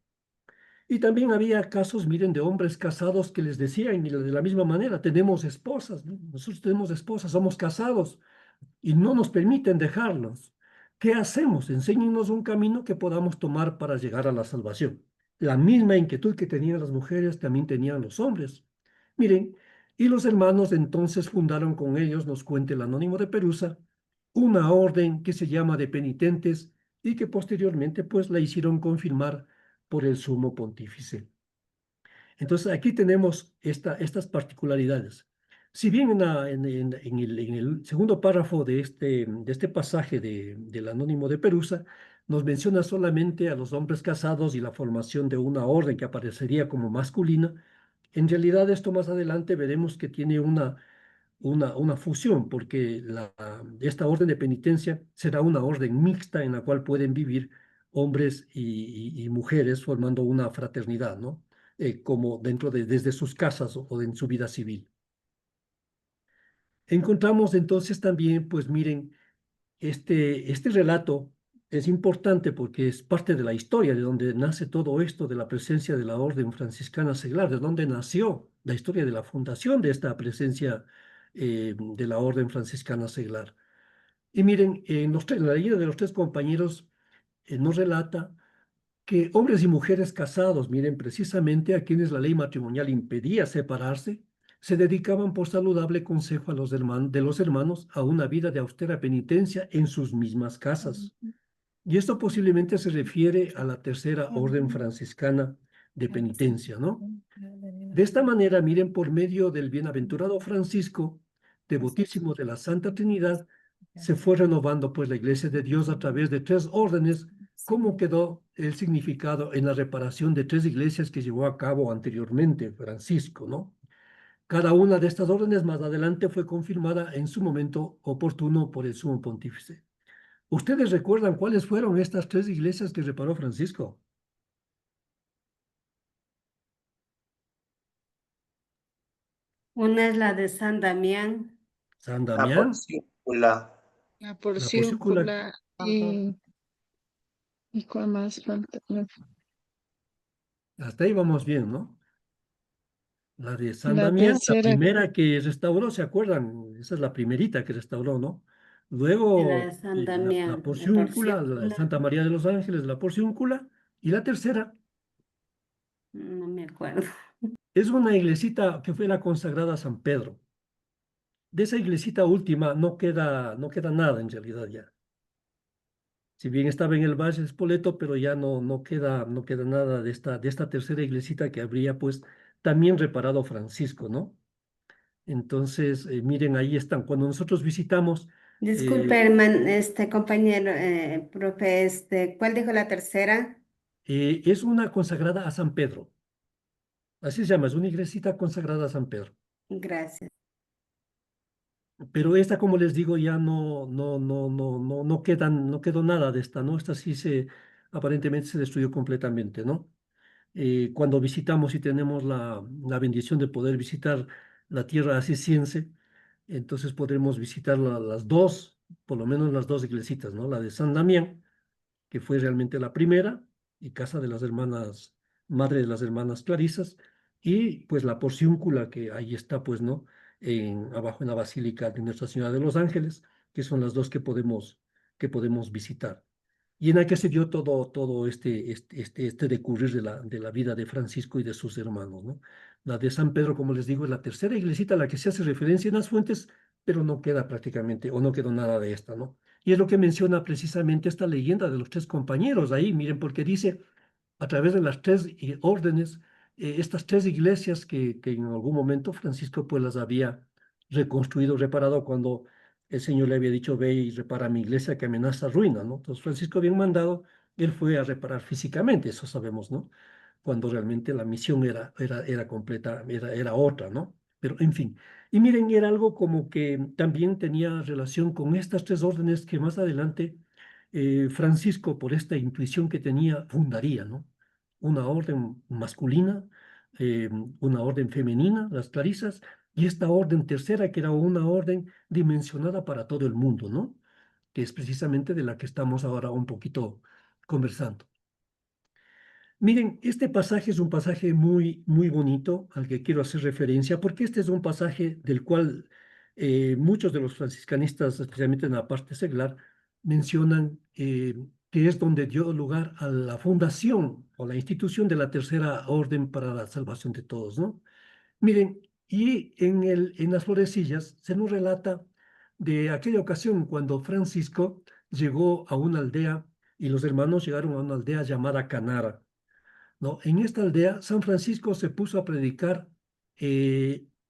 Y también había casos, miren, de hombres casados que les decían de la misma manera, tenemos esposas, ¿no? Nosotros tenemos esposas, somos casados y no nos permiten dejarlos. ¿Qué hacemos? Enséñenos un camino que podamos tomar para llegar a la salvación. La misma inquietud que tenían las mujeres también tenían los hombres. Miren, y los hermanos entonces fundaron con ellos, nos cuenta el Anónimo de Perusa, una orden que se llama de penitentes y que posteriormente pues la hicieron confirmar por el sumo pontífice. Entonces aquí tenemos estas particularidades. Si bien en el segundo párrafo de este pasaje del Anónimo de Perusa nos menciona solamente a los hombres casados y la formación de una orden que aparecería como masculina, en realidad esto más adelante veremos que tiene una fusión, porque esta orden de penitencia será una orden mixta en la cual pueden vivir hombres y mujeres formando una fraternidad, ¿no? Como desde sus casas o en su vida civil. Encontramos entonces también, pues miren, este relato es importante porque es parte de la historia de donde nace todo esto de la presencia de la Orden Franciscana Seglar, de donde nació la historia de la fundación de esta presencia de la Orden Franciscana Seglar. Y miren, en la leyenda de los tres compañeros nos relata que hombres y mujeres casados, miren, precisamente a quienes la ley matrimonial impedía separarse, se dedicaban por saludable consejo de los hermanos a una vida de austera penitencia en sus mismas casas. Y esto posiblemente se refiere a la tercera orden franciscana de penitencia, ¿no? De esta manera, miren, por medio del bienaventurado Francisco, devotísimo de la Santa Trinidad, se fue renovando pues la Iglesia de Dios a través de tres órdenes, como quedó el significado en la reparación de tres iglesias que llevó a cabo anteriormente Francisco, ¿no? Cada una de estas órdenes más adelante fue confirmada en su momento oportuno por el sumo pontífice. ¿Ustedes recuerdan cuáles fueron estas 3 iglesias que reparó Francisco? Una es la de San Damián. San La Damián, porciúncula. La la porciúncula, porciúncula Ajá. y cuál más falta. hasta ahí vamos bien, ¿no? La de San La Damián, la tercera, primera que restauró, ¿se acuerdan? Esa es la primerita que restauró, ¿no? Y la Luego de San la Damián, la porciúncula, la de porciúncula. Santa María de los Ángeles, la porciúncula, y la tercera No me acuerdo. es una iglesita que fue la consagrada a San Pedro. De esa iglesita última no queda nada en realidad ya. Si bien estaba en el Valle de Spoleto, pero ya no queda nada de esta tercera iglesita que habría pues también reparado Francisco, ¿no? Entonces, miren, ahí están. Cuando nosotros visitamos, Disculpe, compañero, profe, ¿cuál dijo la tercera? es una consagrada a San Pedro. Así se llama, es una iglesita consagrada a San Pedro. Gracias. Pero esta, como les digo, ya no quedó nada de esta, ¿no? Esta sí aparentemente se destruyó completamente, ¿no? Cuando visitamos y tenemos la bendición de poder visitar la tierra asisiense, entonces podremos visitar las dos, por lo menos las dos iglesitas, ¿no? La de San Damián, que fue realmente la primera, y casa de las hermanas, madre de las hermanas Clarisas, y pues la porciúncula que ahí está, pues, ¿no? Abajo en la Basílica de Nuestra Señora de los Ángeles, que son las dos que podemos visitar. Y en la que se dio todo este decurrir de la vida de Francisco y de sus hermanos, ¿no? La de San Pedro, como les digo, es la tercera iglesita a la que se hace referencia en las fuentes, pero no queda prácticamente, o no quedó nada de esta, ¿no? Y es lo que menciona precisamente esta leyenda de los 3 compañeros ahí, miren, porque dice, a través de las 3 órdenes, estas 3 iglesias que en algún momento Francisco pues las había reconstruido, reparado cuando el Señor le había dicho, ve y repara mi iglesia que amenaza ruina, ¿no? Entonces Francisco bien mandado, él fue a reparar físicamente, eso sabemos, ¿no? Cuando realmente la misión era completa, era otra, ¿no? Pero en fin, y miren, era algo como que también tenía relación con estas 3 órdenes que más adelante Francisco, por esta intuición que tenía, fundaría, ¿no? Una orden masculina, una orden femenina, las clarisas, y esta orden tercera, que era una orden dimensionada para todo el mundo, ¿no? Que es precisamente de la que estamos ahora un poquito conversando. Miren, este pasaje es un pasaje muy, muy bonito al que quiero hacer referencia, porque este es un pasaje del cual muchos de los franciscanistas, especialmente en la parte seglar, mencionan que es donde dio lugar a la fundación o la institución de la tercera orden para la salvación de todos, ¿no? Miren, y en las florecillas se nos relata de aquella ocasión cuando Francisco llegó a una aldea y los hermanos llegaron a una aldea llamada Canara, ¿no? En esta aldea, San Francisco se puso a predicar,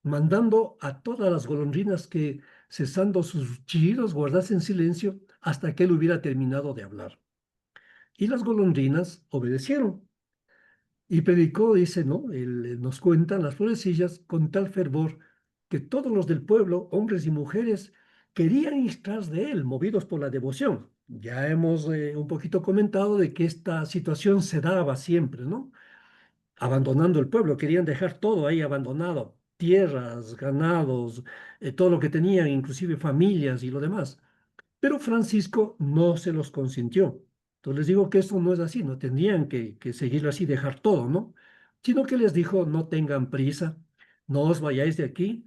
mandando a todas las golondrinas que, cesando sus chillidos, guardasen silencio hasta que él hubiera terminado de hablar. Y las golondrinas obedecieron. Y predicó, dice, ¿no? Nos cuentan las florecillas con tal fervor que todos los del pueblo, hombres y mujeres, querían ir tras de él, movidos por la devoción. Ya hemos un poquito comentado de que esta situación se daba siempre, ¿no? Abandonando el pueblo, querían dejar todo ahí abandonado, tierras, ganados, todo lo que tenían, inclusive familias y lo demás. Pero Francisco no se los consintió. Entonces les digo que eso no es así, no tendrían que seguirlo así, dejar todo, ¿no? Sino que les dijo, no tengan prisa, no os vayáis de aquí,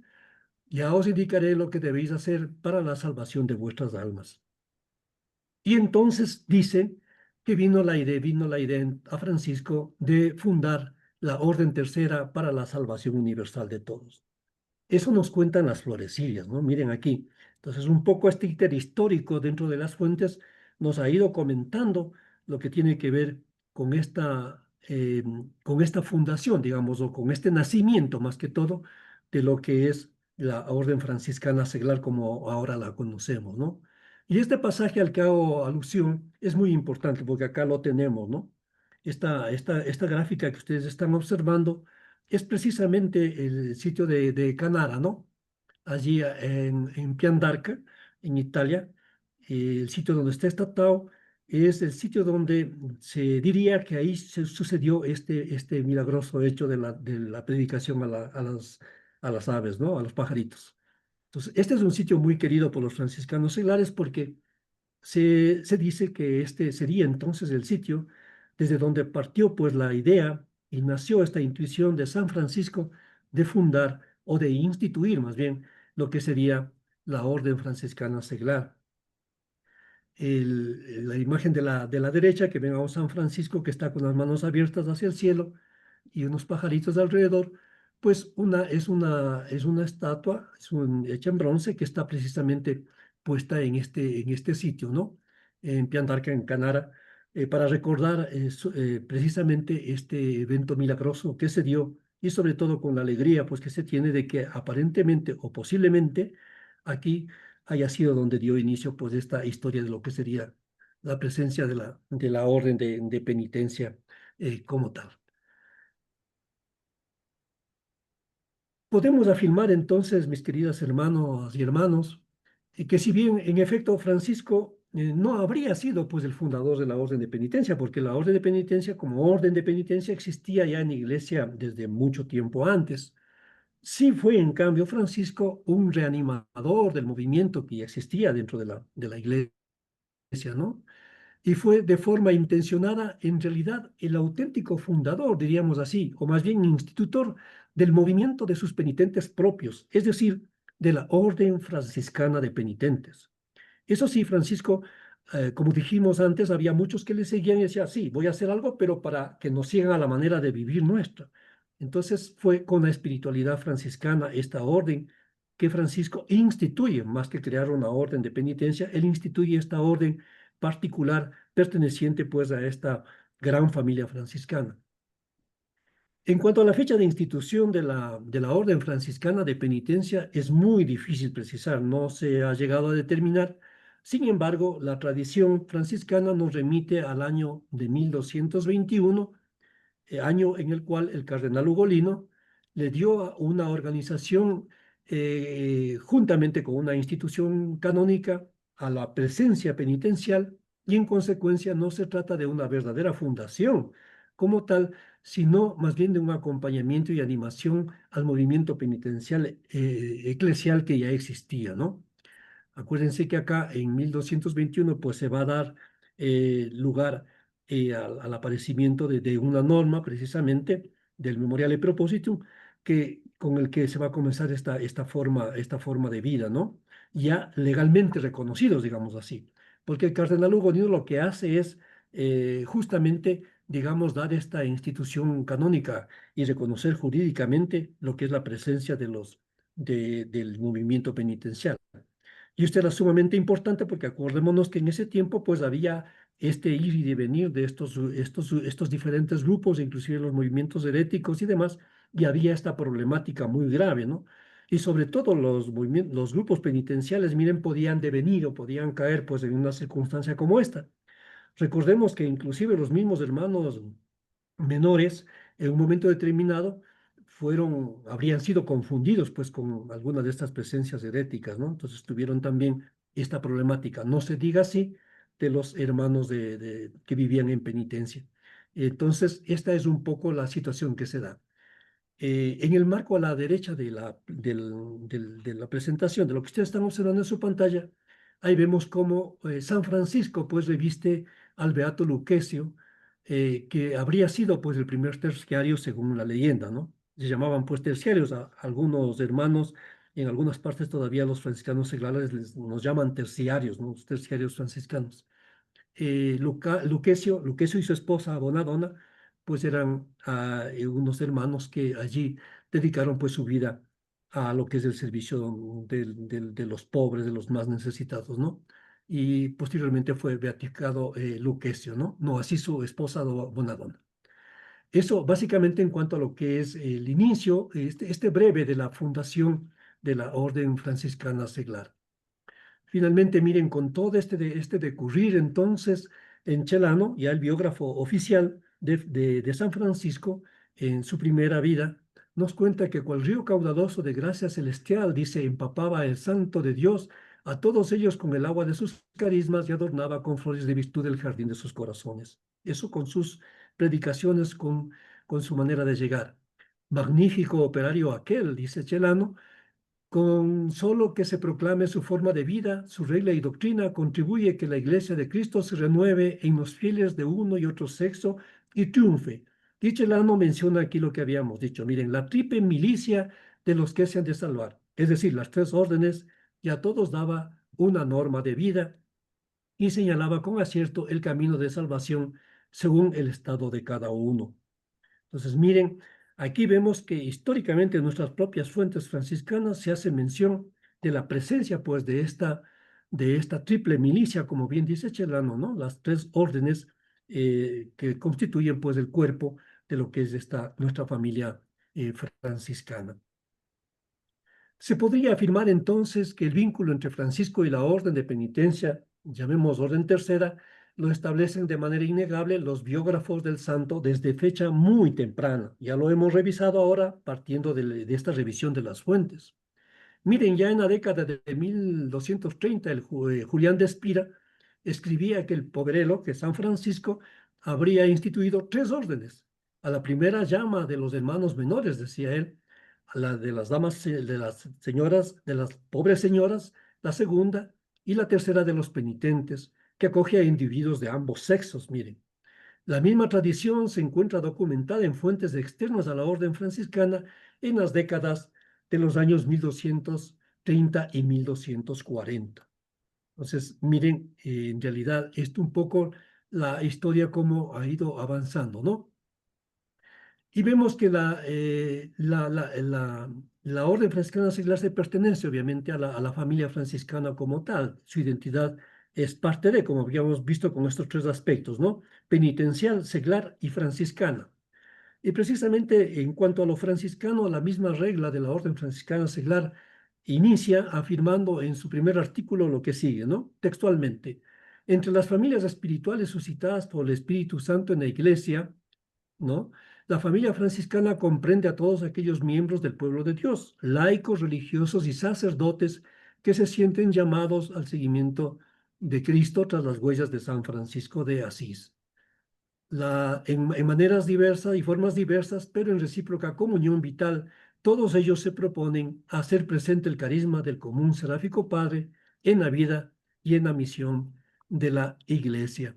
ya os indicaré lo que debéis hacer para la salvación de vuestras almas. Y entonces dice que vino la idea a Francisco de fundar la Orden Tercera para la salvación universal de todos. Eso nos cuentan las florecillas, ¿no? Miren aquí. Entonces, un poco este íter histórico dentro de las fuentes nos ha ido comentando lo que tiene que ver con esta fundación, digamos, o con este nacimiento, más que todo, de lo que es la Orden Franciscana Seglar como ahora la conocemos, ¿no? Y este pasaje al que hago alusión es muy importante porque acá lo tenemos, ¿no? Esta gráfica que ustedes están observando es precisamente el sitio de Canara, ¿no? Allí en Piandarca, en Italia. El sitio donde está esta Tao es el sitio donde se diría que ahí se sucedió este milagroso hecho de la predicación a las aves, ¿no? A los pajaritos. Entonces, este es un sitio muy querido por los franciscanos seglares porque se dice que este sería entonces el sitio desde donde partió pues la idea y nació esta intuición de San Francisco de fundar o de instituir más bien lo que sería la Orden Franciscana Seglar. La imagen de la derecha, que ven a un San Francisco que está con las manos abiertas hacia el cielo y unos pajaritos alrededor, pues es una estatua, hecha en bronce que está precisamente puesta en este sitio, ¿no? En Piandarca, en Canara, para recordar precisamente este evento milagroso que se dio y sobre todo con la alegría pues que se tiene de que aparentemente o posiblemente aquí haya sido donde dio inicio pues esta historia de lo que sería la presencia de la orden de penitencia como tal. Podemos afirmar entonces, mis queridas hermanos y hermanos, que si bien en efecto Francisco no habría sido pues el fundador de la orden de penitencia, porque la orden de penitencia como orden de penitencia existía ya en la iglesia desde mucho tiempo antes. Sí fue en cambio Francisco un reanimador del movimiento que ya existía dentro de la iglesia, ¿no? Y fue de forma intencionada, en realidad, el auténtico fundador, diríamos así, o más bien institutor del movimiento de sus penitentes propios, es decir, de la Orden Franciscana de Penitentes. Eso sí, Francisco, como dijimos antes, había muchos que le seguían y decían, sí, voy a hacer algo, pero para que nos sigan a la manera de vivir nuestra. Entonces fue con la espiritualidad franciscana, esta orden que Francisco instituye, más que crear una orden de penitencia, él instituye esta orden particular perteneciente pues a esta gran familia franciscana. En cuanto a la fecha de institución de la Orden Franciscana de Penitencia, es muy difícil precisar, no se ha llegado a determinar. Sin embargo, la tradición franciscana nos remite al año de 1221, año en el cual el cardenal Ugolino le dio a una organización, juntamente con una institución canónica, a la presencia penitencial, y en consecuencia no se trata de una verdadera fundación como tal, sino más bien de un acompañamiento y animación al movimiento penitencial eclesial que ya existía, ¿no? Acuérdense que acá en 1221 pues se va a dar lugar al aparecimiento de una norma precisamente del Memoriale Propositum con el que se va a comenzar esta forma de vida, ¿no? Ya legalmente reconocidos, digamos así. Porque el cardenal Ugolino lo que hace es justamente, digamos, dar esta institución canónica y reconocer jurídicamente lo que es la presencia del movimiento penitencial. Y esto era sumamente importante porque acordémonos que en ese tiempo pues había este ir y venir de estos diferentes grupos, inclusive los movimientos heréticos y demás, y había esta problemática muy grave, ¿no? Y sobre todo los grupos penitenciales, miren, podían devenir o podían caer pues en una circunstancia como esta. Recordemos que inclusive los mismos hermanos menores en un momento determinado habrían sido confundidos pues con algunas de estas presencias heréticas, ¿no? Entonces tuvieron también esta problemática. No se diga así de los hermanos que vivían en penitencia. Entonces, esta es un poco la situación que se da. En el marco a la derecha de la presentación, de lo que ustedes están observando en su pantalla, ahí vemos cómo San Francisco pues reviste al beato Lucrecio, que habría sido pues el primer terciario según la leyenda, ¿no? Se llamaban pues terciarios a algunos hermanos, en algunas partes todavía los franciscanos seglares nos llaman terciarios, ¿no? Los terciarios franciscanos. Lucrecio y su esposa Bonadonna, pues eran unos hermanos que allí dedicaron pues su vida a lo que es el servicio de los pobres, de los más necesitados, ¿no? Y posteriormente fue beatificado Lucrecio, ¿no? No, así su esposa Bonadonna. Eso básicamente en cuanto a lo que es el inicio, este breve de la fundación de la Orden Franciscana Seglar. Finalmente, miren, con todo este decurrir, entonces, en Celano, ya el biógrafo oficial de San Francisco, en su primera vida, nos cuenta que cual río caudaloso de gracia celestial, dice, empapaba el santo de Dios a todos ellos con el agua de sus carismas y adornaba con flores de virtud el jardín de sus corazones. Eso con sus predicaciones, con su manera de llegar. Magnífico operario aquel, dice Chelano, con solo que se proclame su forma de vida, su regla y doctrina, contribuye que la Iglesia de Cristo se renueve en los fieles de uno y otro sexo y triunfe. Chelano menciona aquí lo que habíamos dicho. Miren, la triple milicia de los que se han de salvar, es decir, las tres órdenes, y a todos daba una norma de vida y señalaba con acierto el camino de salvación según el estado de cada uno. Entonces, miren, aquí vemos que históricamente en nuestras propias fuentes franciscanas se hace mención de la presencia, pues, de esta triple milicia, como bien dice Chelano, ¿no? Las tres órdenes que constituyen, pues, el cuerpo de lo que es nuestra familia franciscana. Se podría afirmar entonces que el vínculo entre Francisco y la orden de penitencia, llamemos orden tercera, lo establecen de manera innegable los biógrafos del santo desde fecha muy temprana. Ya lo hemos revisado ahora partiendo de esta revisión de las fuentes. Miren, ya en la década de 1230, Julián de Espira escribía que el poverelo, que San Francisco, habría instituido tres órdenes. A la primera llama de los hermanos menores, decía él, a la de las damas, de las señoras, de las pobres señoras, la segunda, y la tercera de los penitentes, que acoge a individuos de ambos sexos, miren. La misma tradición se encuentra documentada en fuentes externas a la orden franciscana en las décadas de los años 1230 y 1240. Entonces, miren, en realidad, esto un poco la historia cómo ha ido avanzando, ¿no? Y vemos que la orden franciscana seglar se pertenece obviamente a la familia franciscana como tal. Su identidad es parte de, como habíamos visto con estos tres aspectos, ¿no? Penitencial, seglar y franciscana. Y precisamente en cuanto a lo franciscano, la misma regla de la orden franciscana seglar inicia afirmando en su primer artículo lo que sigue, ¿no? Textualmente, entre las familias espirituales suscitadas por el Espíritu Santo en la Iglesia, ¿no? La familia franciscana comprende a todos aquellos miembros del pueblo de Dios, laicos, religiosos y sacerdotes que se sienten llamados al seguimiento de Cristo tras las huellas de San Francisco de Asís. En maneras diversas y formas diversas, pero en recíproca comunión vital, todos ellos se proponen hacer presente el carisma del común seráfico Padre en la vida y en la misión de la Iglesia.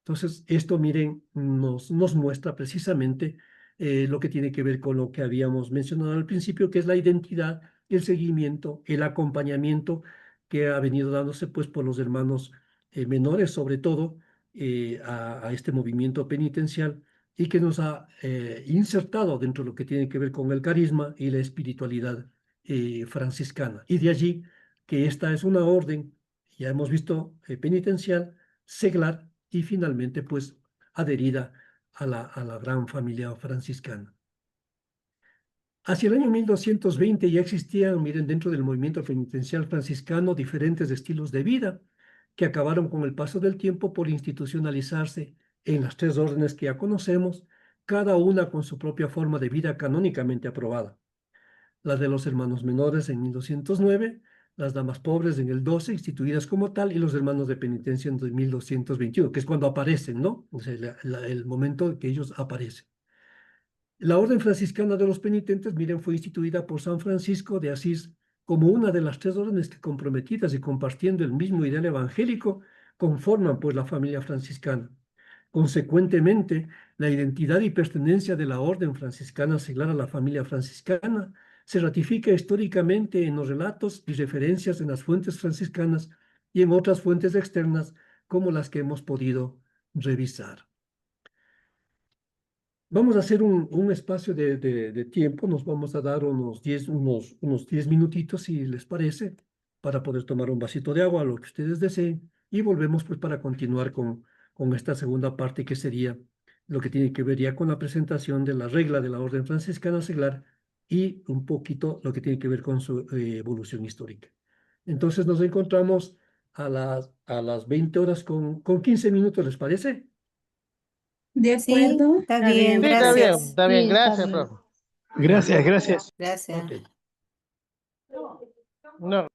Entonces, esto, miren, nos muestra precisamente lo que tiene que ver con lo que habíamos mencionado al principio, que es la identidad, el seguimiento, el acompañamiento que ha venido dándose pues por los hermanos menores, sobre todo, a este movimiento penitencial y que nos ha insertado dentro de lo que tiene que ver con el carisma y la espiritualidad franciscana. Y de allí que esta es una orden, ya hemos visto, penitencial, seglar y finalmente pues adherida a la gran familia franciscana. Hacia el año 1220 ya existían, miren, dentro del movimiento penitencial franciscano diferentes estilos de vida que acabaron con el paso del tiempo por institucionalizarse en las tres órdenes que ya conocemos, cada una con su propia forma de vida canónicamente aprobada. La de los hermanos menores en 1209, las damas pobres en el 12, instituidas como tal, y los hermanos de penitencia en 1221, que es cuando aparecen, ¿no? O sea, el momento en que ellos aparecen. La orden franciscana de los penitentes, miren, fue instituida por San Francisco de Asís como una de las tres órdenes que, comprometidas y compartiendo el mismo ideal evangélico, conforman pues la familia franciscana. Consecuentemente, la identidad y pertenencia de la orden franciscana seglar a la familia franciscana se ratifica históricamente en los relatos y referencias en las fuentes franciscanas y en otras fuentes externas como las que hemos podido revisar. Vamos a hacer un espacio de tiempo, nos vamos a dar unos 10 minutitos, si les parece, para poder tomar un vasito de agua, lo que ustedes deseen, y volvemos pues para continuar con esta segunda parte que sería lo que tiene que ver ya con la presentación de la regla de la Orden Franciscana Seglar y un poquito lo que tiene que ver con su evolución histórica. Entonces nos encontramos a las 20 horas con 15 minutos, ¿les parece? De Sí, acuerdo. está bien, Sí, gracias. está bien, Sí, está gracias, bien. profe. Gracias, gracias. Gracias. Ok. No.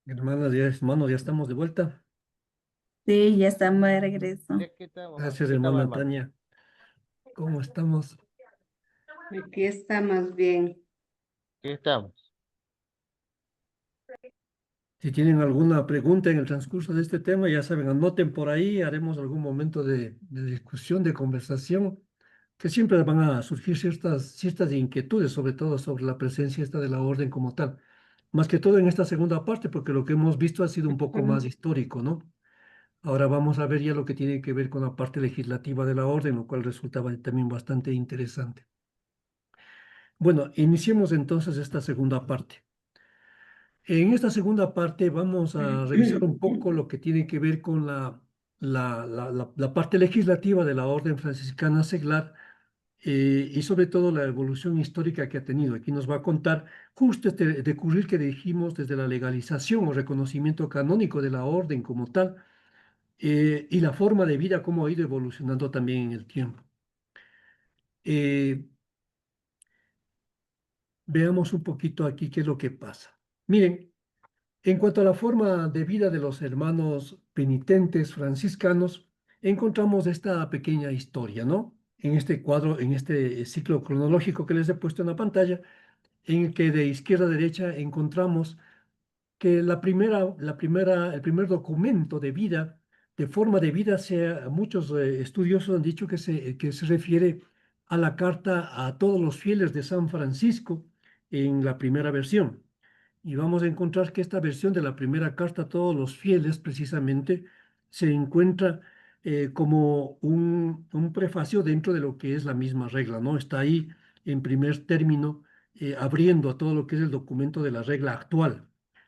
Hermano, ya estamos de vuelta. Sí, ya estamos de regreso. Aquí estamos, Gracias, aquí estamos, hermana hermano. Tania. ¿Cómo estamos? Aquí estamos bien. Aquí estamos. Si tienen alguna pregunta en el transcurso de este tema, ya saben, anoten por ahí, haremos algún momento de discusión, de conversación, que siempre van a surgir ciertas inquietudes, sobre todo sobre la presencia esta de la orden como tal. Más que todo en esta segunda parte, porque lo que hemos visto ha sido un poco más histórico, ¿no? Ahora vamos a ver ya lo que tiene que ver con la parte legislativa de la orden, lo cual resultaba también bastante interesante. Bueno, iniciemos entonces esta segunda parte. En esta segunda parte vamos a revisar un poco lo que tiene que ver con la parte legislativa de la Orden Franciscana Seglar y sobre todo la evolución histórica que ha tenido. Aquí nos va a contar justo este decurrir que dijimos desde la legalización o reconocimiento canónico de la Orden como tal y la forma de vida, cómo ha ido evolucionando también en el tiempo. Eh, Veamos un poquito aquí qué es lo que pasa. Miren. En cuanto a la forma de vida de los hermanos penitentes franciscanos, encontramos esta pequeña historia, ¿no? En este cuadro, en este ciclo cronológico que les he puesto en la pantalla, en el que de izquierda a derecha encontramos que el primer documento de vida, de forma de vida, muchos estudiosos han dicho que se refiere a la carta a todos los fieles de San Francisco en la primera versión. Y vamos a encontrar que esta versión de la primera carta a todos los fieles precisamente se encuentra como un prefacio dentro de lo que es la misma regla, ¿no? Está ahí en primer término abriendo a todo lo que es el documento de la regla actual.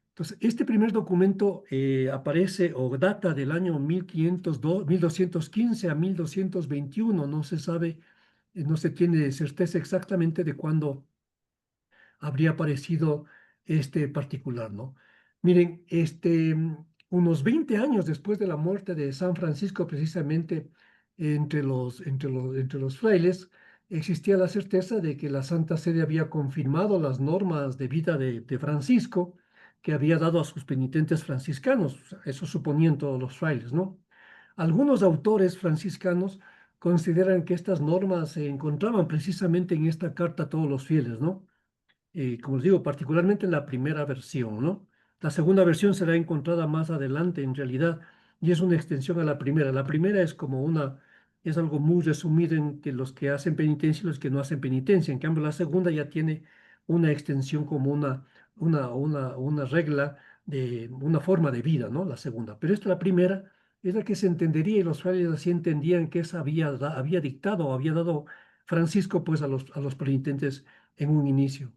Entonces, este primer documento aparece o data del año 1502, 1215 a 1221, no se sabe, no se tiene certeza exactamente de cuándo habría aparecido este particular, ¿no? Miren, unos 20 años después de la muerte de San Francisco, precisamente entre los frailes, existía la certeza de que la Santa Sede había confirmado las normas de vida de Francisco que había dado a sus penitentes franciscanos. O sea, eso suponían todos los frailes, ¿no? Algunos autores franciscanos consideran que estas normas se encontraban precisamente en esta carta a todos los fieles, ¿no? Como les digo, particularmente en la primera versión, ¿no? La segunda versión será encontrada más adelante en realidad y es una extensión a la primera. La primera es como es algo muy resumido en que los que hacen penitencia y los que no hacen penitencia. En cambio, la segunda ya tiene una extensión como una regla de una forma de vida, ¿no? La segunda. Pero esta, la primera, es la que se entendería y los frailes así entendían que esa había dictado o había dado Francisco pues a los penitentes en un inicio.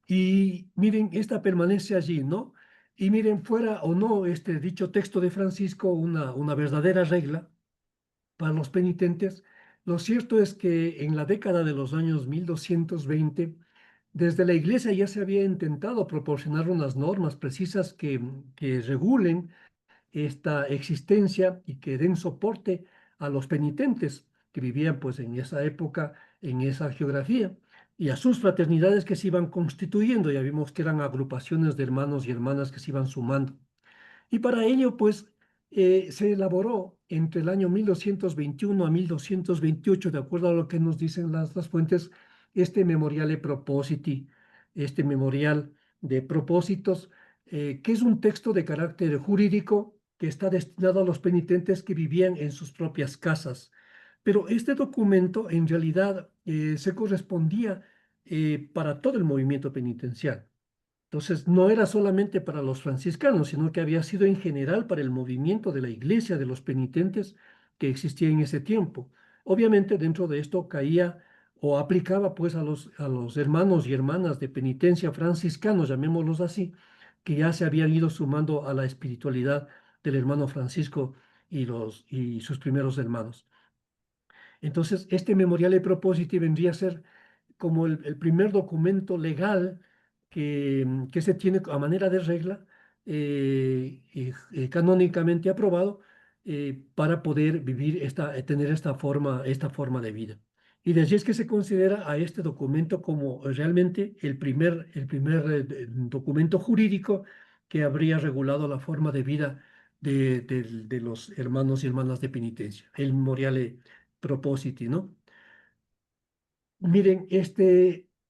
Y miren, esta permanece allí, ¿no? Y miren, fuera o no este dicho texto de Francisco, una verdadera regla para los penitentes, lo cierto es que en la década de los años 1220, desde la Iglesia ya se había intentado proporcionar unas normas precisas que regulen esta existencia y que den soporte a los penitentes que vivían pues en esa época, en esa geografía, y a sus fraternidades que se iban constituyendo. Ya vimos que eran agrupaciones de hermanos y hermanas que se iban sumando. Y para ello, pues, se elaboró entre el año 1221 a 1228, de acuerdo a lo que nos dicen las fuentes, este Memoriale Propositi, este memorial de propósitos, que es un texto de carácter jurídico que está destinado a los penitentes que vivían en sus propias casas. Pero este documento en realidad se correspondía para todo el movimiento penitencial. Entonces, no era solamente para los franciscanos, sino que había sido en general para el movimiento de la iglesia de los penitentes que existía en ese tiempo. Obviamente, dentro de esto caía o aplicaba pues a los hermanos y hermanas de penitencia franciscanos, llamémoslos así, que ya se habían ido sumando a la espiritualidad del hermano Francisco y sus primeros hermanos. Entonces, este Memoriale Propositi vendría a ser como el primer documento legal que se tiene a manera de regla canónicamente aprobado para poder vivir tener esta forma de vida. Y de allí es que se considera a este documento como realmente el primer documento jurídico que habría regulado la forma de vida de los hermanos y hermanas de penitencia, el Memoriale Propositi, ¿no? Miren,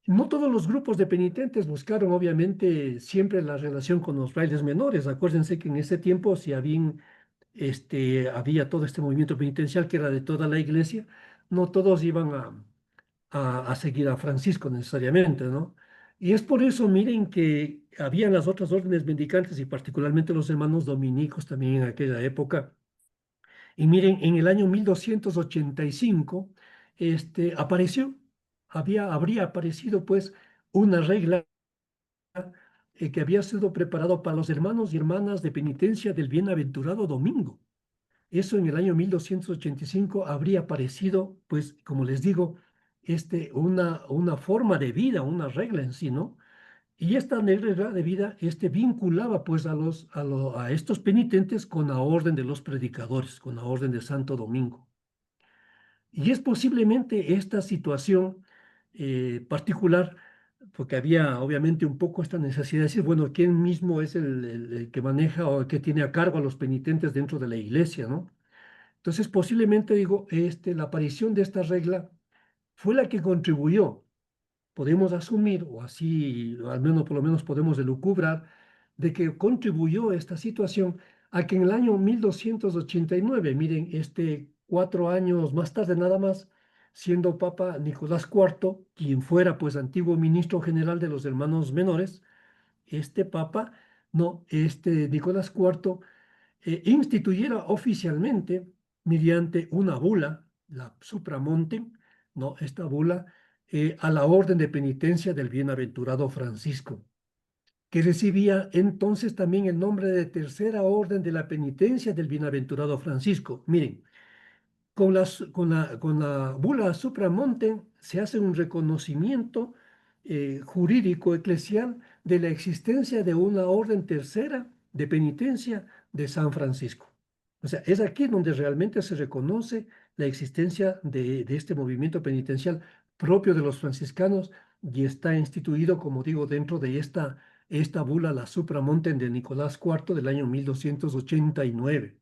no todos los grupos de penitentes buscaron, obviamente, siempre la relación con los frailes menores. Acuérdense que en ese tiempo, si había todo este movimiento penitencial que era de toda la iglesia, no todos iban a seguir a Francisco necesariamente, ¿no? Y es por eso, miren, que habían las otras órdenes mendicantes y particularmente los hermanos dominicos también en aquella época. Y miren, en el año 1285 habría aparecido pues una regla que había sido preparado para los hermanos y hermanas de penitencia del bienaventurado Domingo. Eso en el año 1285 habría aparecido, pues, como les digo, una forma de vida, una regla en sí, ¿no? Y esta regla de vida vinculaba pues a estos penitentes con la orden de los predicadores, con la orden de Santo Domingo. Y es posiblemente esta situación particular, porque había obviamente un poco esta necesidad de decir, bueno, ¿quién mismo es el que maneja o el que tiene a cargo a los penitentes dentro de la iglesia, ¿no? Entonces, posiblemente, digo, la aparición de esta regla fue la que contribuyó, podemos asumir, o así, o al menos por lo menos podemos elucubrar, de que contribuyó esta situación a que en el año 1289, miren, 4 años más tarde nada más, siendo Papa Nicolás IV, quien fuera pues antiguo ministro general de los hermanos menores, este Papa, no, Nicolás IV instituyera oficialmente mediante una bula, la Supramonte, no, esta bula, a la orden de penitencia del bienaventurado Francisco, que recibía entonces también el nombre de Tercera Orden de la Penitencia del bienaventurado Francisco. Miren, con la bula supramonte se hace un reconocimiento jurídico eclesial de la existencia de una orden tercera de penitencia de San Francisco. O sea, es aquí donde realmente se reconoce la existencia de este movimiento penitencial propio de los franciscanos y está instituido, como digo, dentro de esta bula, la supramonte de Nicolás IV del año 1289.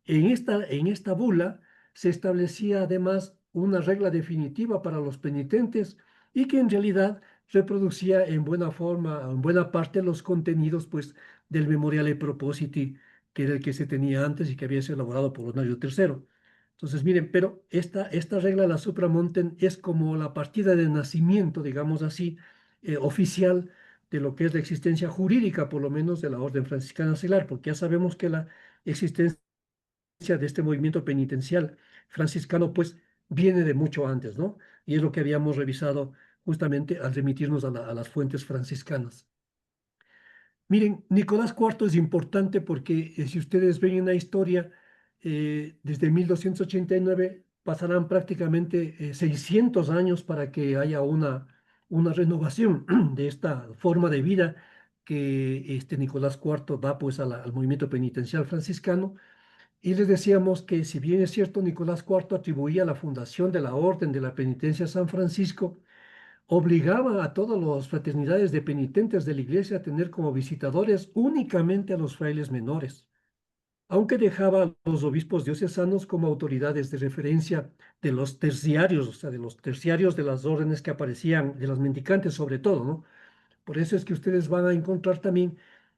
En esta bula se establecía además una regla definitiva para los penitentes y que en realidad reproducía en buena forma, en buena parte, los contenidos pues, del Memoriale Propositi, que era el que se tenía antes y que había sido elaborado por Honorio III. Entonces, miren, pero esta regla, la Supramonten, es como la partida de nacimiento, digamos así, oficial de lo que es la existencia jurídica, por lo menos, de la Orden Franciscana Seglar, porque ya sabemos que la existencia de este movimiento penitencial franciscano, pues viene de mucho antes, ¿no? Y es lo que habíamos revisado justamente al remitirnos a las fuentes franciscanas. Miren, Nicolás IV es importante porque si ustedes ven en la historia, desde 1289 pasarán prácticamente 600 años para que haya una renovación de esta forma de vida que Nicolás IV da pues al movimiento penitencial franciscano. Y les decíamos que si bien es cierto, Nicolás IV atribuía la fundación de la Orden de la Penitencia a San Francisco, obligaba a todas las fraternidades de penitentes de la iglesia a tener como visitadores únicamente a los frailes menores, aunque dejaba a los obispos diocesanos como autoridades de referencia de los terciarios, o sea, de los terciarios de las órdenes que aparecían, de las mendicantes sobre todo, ¿no? Por eso es que ustedes van a encontrar también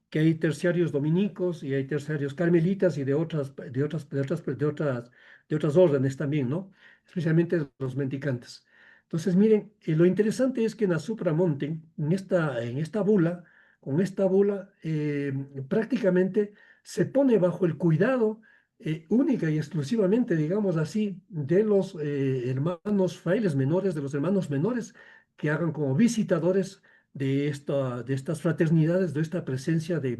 que hay terciarios dominicos y hay terciarios carmelitas y de otras órdenes también, ¿no? Especialmente los mendicantes. Entonces, miren, lo interesante es que en la Supramonte, en esta bula, con esta bula, prácticamente se pone bajo el cuidado única y exclusivamente, digamos así, de los hermanos frailes menores, de los hermanos menores que hagan como visitadores de estas fraternidades, de esta presencia de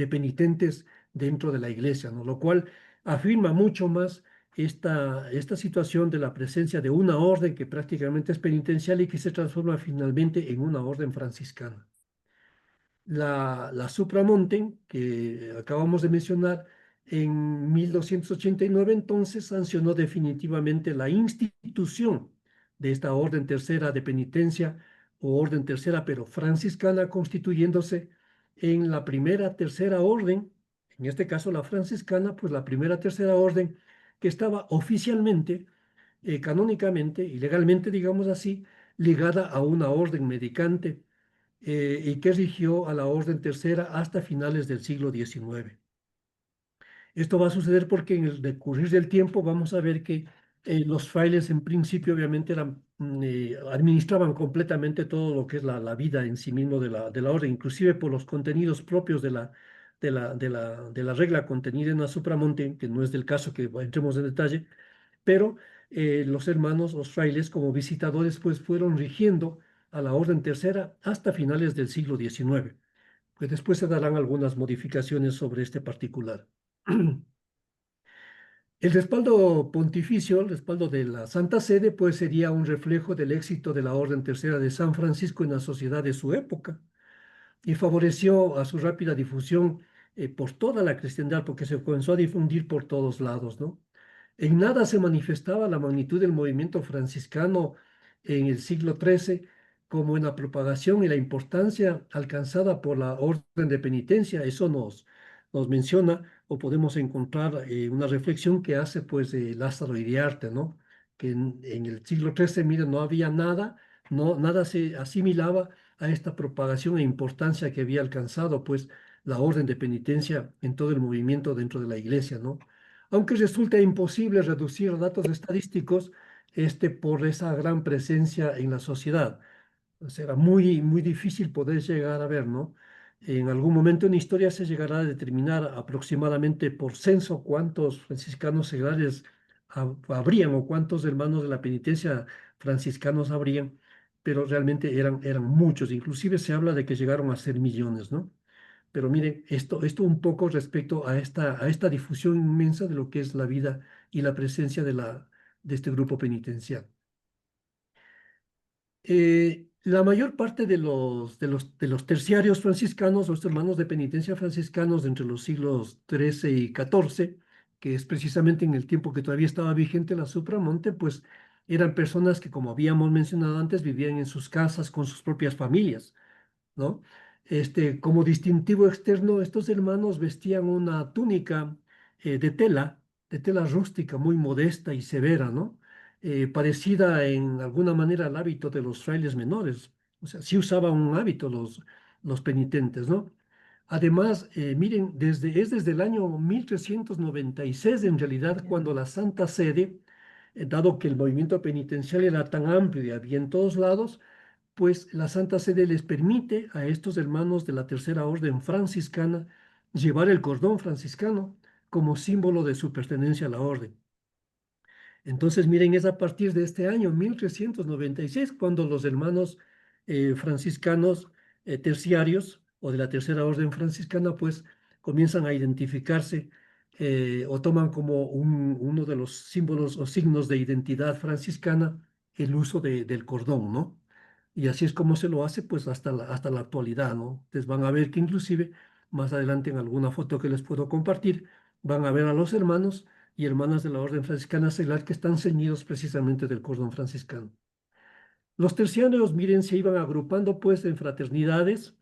penitentes dentro de la iglesia, ¿no? Lo cual afirma mucho más esta situación de la presencia de una orden que prácticamente es penitencial y que se transforma finalmente en una orden franciscana. La Supramonte, que acabamos de mencionar, En 1289 entonces sancionó definitivamente la institución de esta orden tercera de penitencia o orden tercera pero franciscana, constituyéndose en la primera tercera orden, en este caso la franciscana, pues la primera tercera orden que estaba oficialmente, canónicamente y legalmente, digamos así, ligada a una orden medicante y que rigió a la orden tercera hasta finales del siglo XIX. Esto va a suceder porque en el decurrir del tiempo vamos a ver que los frailes en principio obviamente administraban completamente todo lo que es la vida en sí mismo de la orden, inclusive por los contenidos propios de la regla contenida en la Supramonte, que no es del caso que entremos en detalle, pero los hermanos, los frailes como visitadores, pues fueron rigiendo a la orden tercera hasta finales del siglo XIX. Pues después se darán algunas modificaciones sobre este particular. El respaldo pontificio, el respaldo de la Santa Sede, pues sería un reflejo del éxito de la Orden Tercera de San Francisco en la sociedad de su época y favoreció a su rápida difusión por toda la cristiandad, porque se comenzó a difundir por todos lados, ¿no? En nada se manifestaba la magnitud del movimiento franciscano en el siglo XIII como en la propagación y la importancia alcanzada por la orden de penitencia. Eso nos menciona o podemos encontrar una reflexión que hace pues Lázaro Iriarte, ¿no? Que en el siglo XIII, mire, no había nada, nada se asimilaba a esta propagación e importancia que había alcanzado pues la orden de penitencia en todo el movimiento dentro de la iglesia, ¿no? Aunque resulta imposible reducir datos estadísticos por esa gran presencia en la sociedad. Será muy difícil poder llegar a ver, ¿no? En algún momento en la historia se llegará a determinar aproximadamente por censo cuántos franciscanos seglares habrían o cuántos hermanos de la penitencia franciscanos habrían, pero realmente eran muchos. Inclusive se habla de que llegaron a ser millones, ¿no? Pero miren, esto un poco respecto a esta difusión inmensa de lo que es la vida y la presencia de este grupo penitencial. La mayor parte de los terciarios franciscanos, los hermanos de penitencia franciscanos de entre los siglos XIII y XIV, que es precisamente en el tiempo que todavía estaba vigente la Supramonte, pues eran personas que, como habíamos mencionado antes, vivían en sus casas con sus propias familias, ¿no? Como distintivo externo, estos hermanos vestían una túnica de tela rústica, muy modesta y severa, ¿no? Parecida en alguna manera al hábito de los frailes menores. O sea, sí usaban un hábito los penitentes, ¿no? Además, miren, es desde el año 1396 en realidad cuando la Santa Sede, dado que el movimiento penitencial era tan amplio y había en todos lados, pues la Santa Sede les permite a estos hermanos de la Tercera Orden Franciscana llevar el cordón franciscano como símbolo de su pertenencia a la orden. Entonces, miren, es a partir de este año 1396 cuando los hermanos franciscanos terciarios o de la Tercera Orden Franciscana, pues comienzan a identificarse o toman como uno de los símbolos o signos de identidad franciscana el uso del cordón, ¿no? Y así es como se lo hace pues hasta la actualidad, ¿no? Ustedes van a ver que inclusive más adelante en alguna foto que les puedo compartir, van a ver a los hermanos y hermanas de la Orden Franciscana Seglar que están ceñidos precisamente del cordón franciscano. Los terciarios, miren, se iban agrupando pues en fraternidades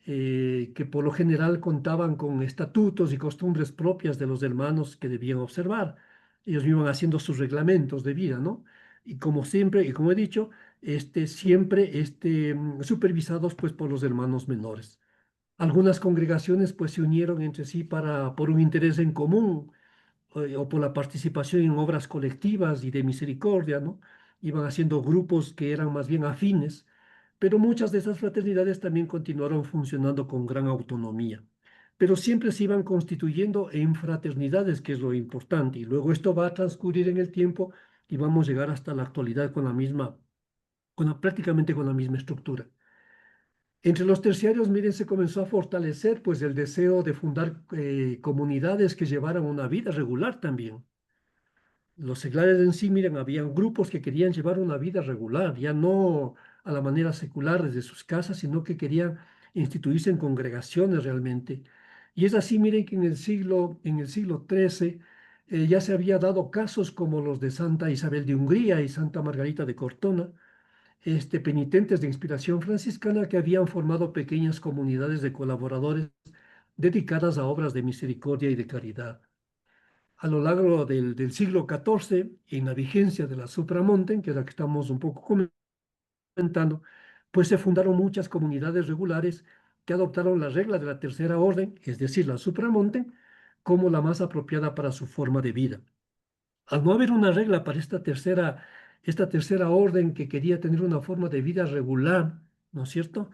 que por lo general contaban con estatutos y costumbres propias de los hermanos que debían observar. Ellos iban haciendo sus reglamentos de vida, ¿no? Y como siempre, y como he dicho, siempre supervisados pues por los hermanos menores. Algunas congregaciones pues se unieron entre sí por un interés en común o por la participación en obras colectivas y de misericordia, ¿no? Iban haciendo grupos que eran más bien afines, pero muchas de esas fraternidades también continuaron funcionando con gran autonomía. Pero siempre se iban constituyendo en fraternidades, que es lo importante, y luego esto va a transcurrir en el tiempo y vamos a llegar hasta la actualidad con la misma, prácticamente con la misma estructura. Entre los terciarios, miren, se comenzó a fortalecer pues el deseo de fundar comunidades que llevaran una vida regular también. Los seglares en sí, miren, habían grupos que querían llevar una vida regular, ya no a la manera secular desde sus casas, sino que querían instituirse en congregaciones realmente. Y es así, miren, que en el siglo XIII ya se había dado casos como los de Santa Isabel de Hungría y Santa Margarita de Cortona, penitentes de inspiración franciscana que habían formado pequeñas comunidades de colaboradores dedicadas a obras de misericordia y de caridad. A lo largo del siglo XIV, en la vigencia de la Supramonten, que es la que estamos un poco comentando, pues se fundaron muchas comunidades regulares que adoptaron la regla de la tercera orden, es decir, la Supramonten, como la más apropiada para su forma de vida. Al no haber una regla para esta tercera orden que quería tener una forma de vida regular, ¿no es cierto?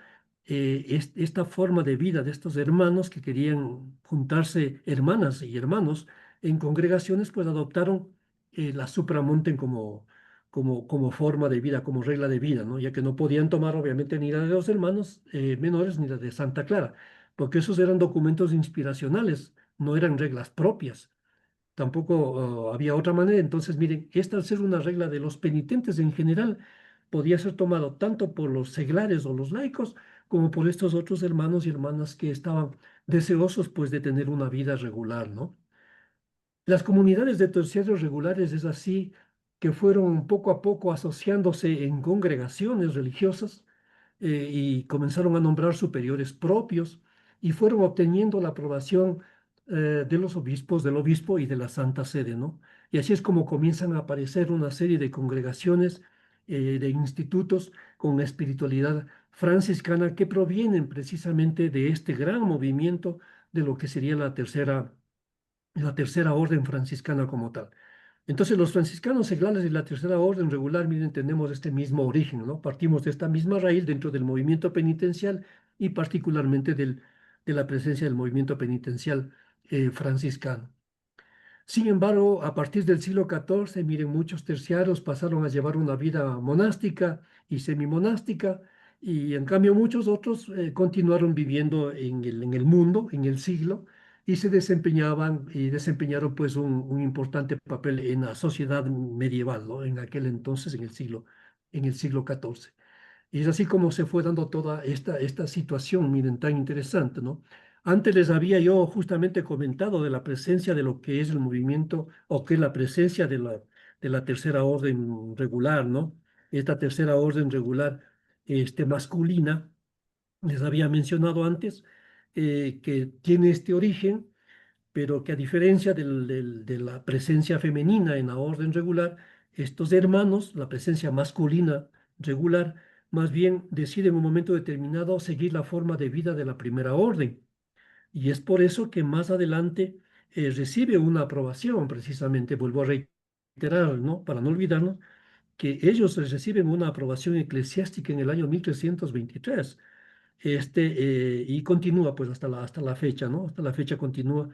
Esta forma de vida de estos hermanos que querían juntarse, hermanas y hermanos, en congregaciones, pues adoptaron la supramonten como forma de vida, como regla de vida, ¿no? Ya que no podían tomar, obviamente, ni la de los hermanos menores ni la de Santa Clara, porque esos eran documentos inspiracionales, no eran reglas propias. Tampoco había otra manera. Entonces, miren, esta, al ser una regla de los penitentes en general, podía ser tomado tanto por los seglares o los laicos como por estos otros hermanos y hermanas que estaban deseosos, pues, de tener una vida regular, ¿no? Las comunidades de terciarios regulares es así que fueron poco a poco asociándose en congregaciones religiosas y comenzaron a nombrar superiores propios y fueron obteniendo la aprobación de los obispos, del obispo y de la Santa Sede, ¿no? Y así es como comienzan a aparecer una serie de congregaciones, de institutos con espiritualidad franciscana que provienen precisamente de este gran movimiento de lo que sería la tercera orden franciscana como tal. Entonces, los franciscanos seglares y la tercera orden regular, miren, tenemos este mismo origen, ¿no? Partimos de esta misma raíz dentro del movimiento penitencial y particularmente de la presencia del movimiento penitencial franciscano. Sin embargo, a partir del siglo XIV, miren, muchos terciarios pasaron a llevar una vida monástica y semimonástica, y en cambio muchos otros continuaron viviendo en el mundo, en el siglo, y se desempeñaban y desempeñaron pues un importante papel en la sociedad medieval, ¿no? En aquel entonces, en el siglo XIV. Y es así como se fue dando toda esta situación, miren, tan interesante, ¿no? Antes les había yo justamente comentado de la presencia de lo que es el movimiento, o que es la presencia de la tercera orden regular, ¿no? Esta tercera orden regular masculina, les había mencionado antes, que tiene este origen, pero que a diferencia de la presencia femenina en la orden regular, estos hermanos, la presencia masculina regular, más bien deciden en un momento determinado seguir la forma de vida de la primera orden. Y es por eso que más adelante recibe una aprobación, precisamente, vuelvo a reiterar, ¿no? Para no olvidarnos, que ellos reciben una aprobación eclesiástica en el año 1323 y continúa pues hasta la fecha, ¿no? Hasta la fecha continúa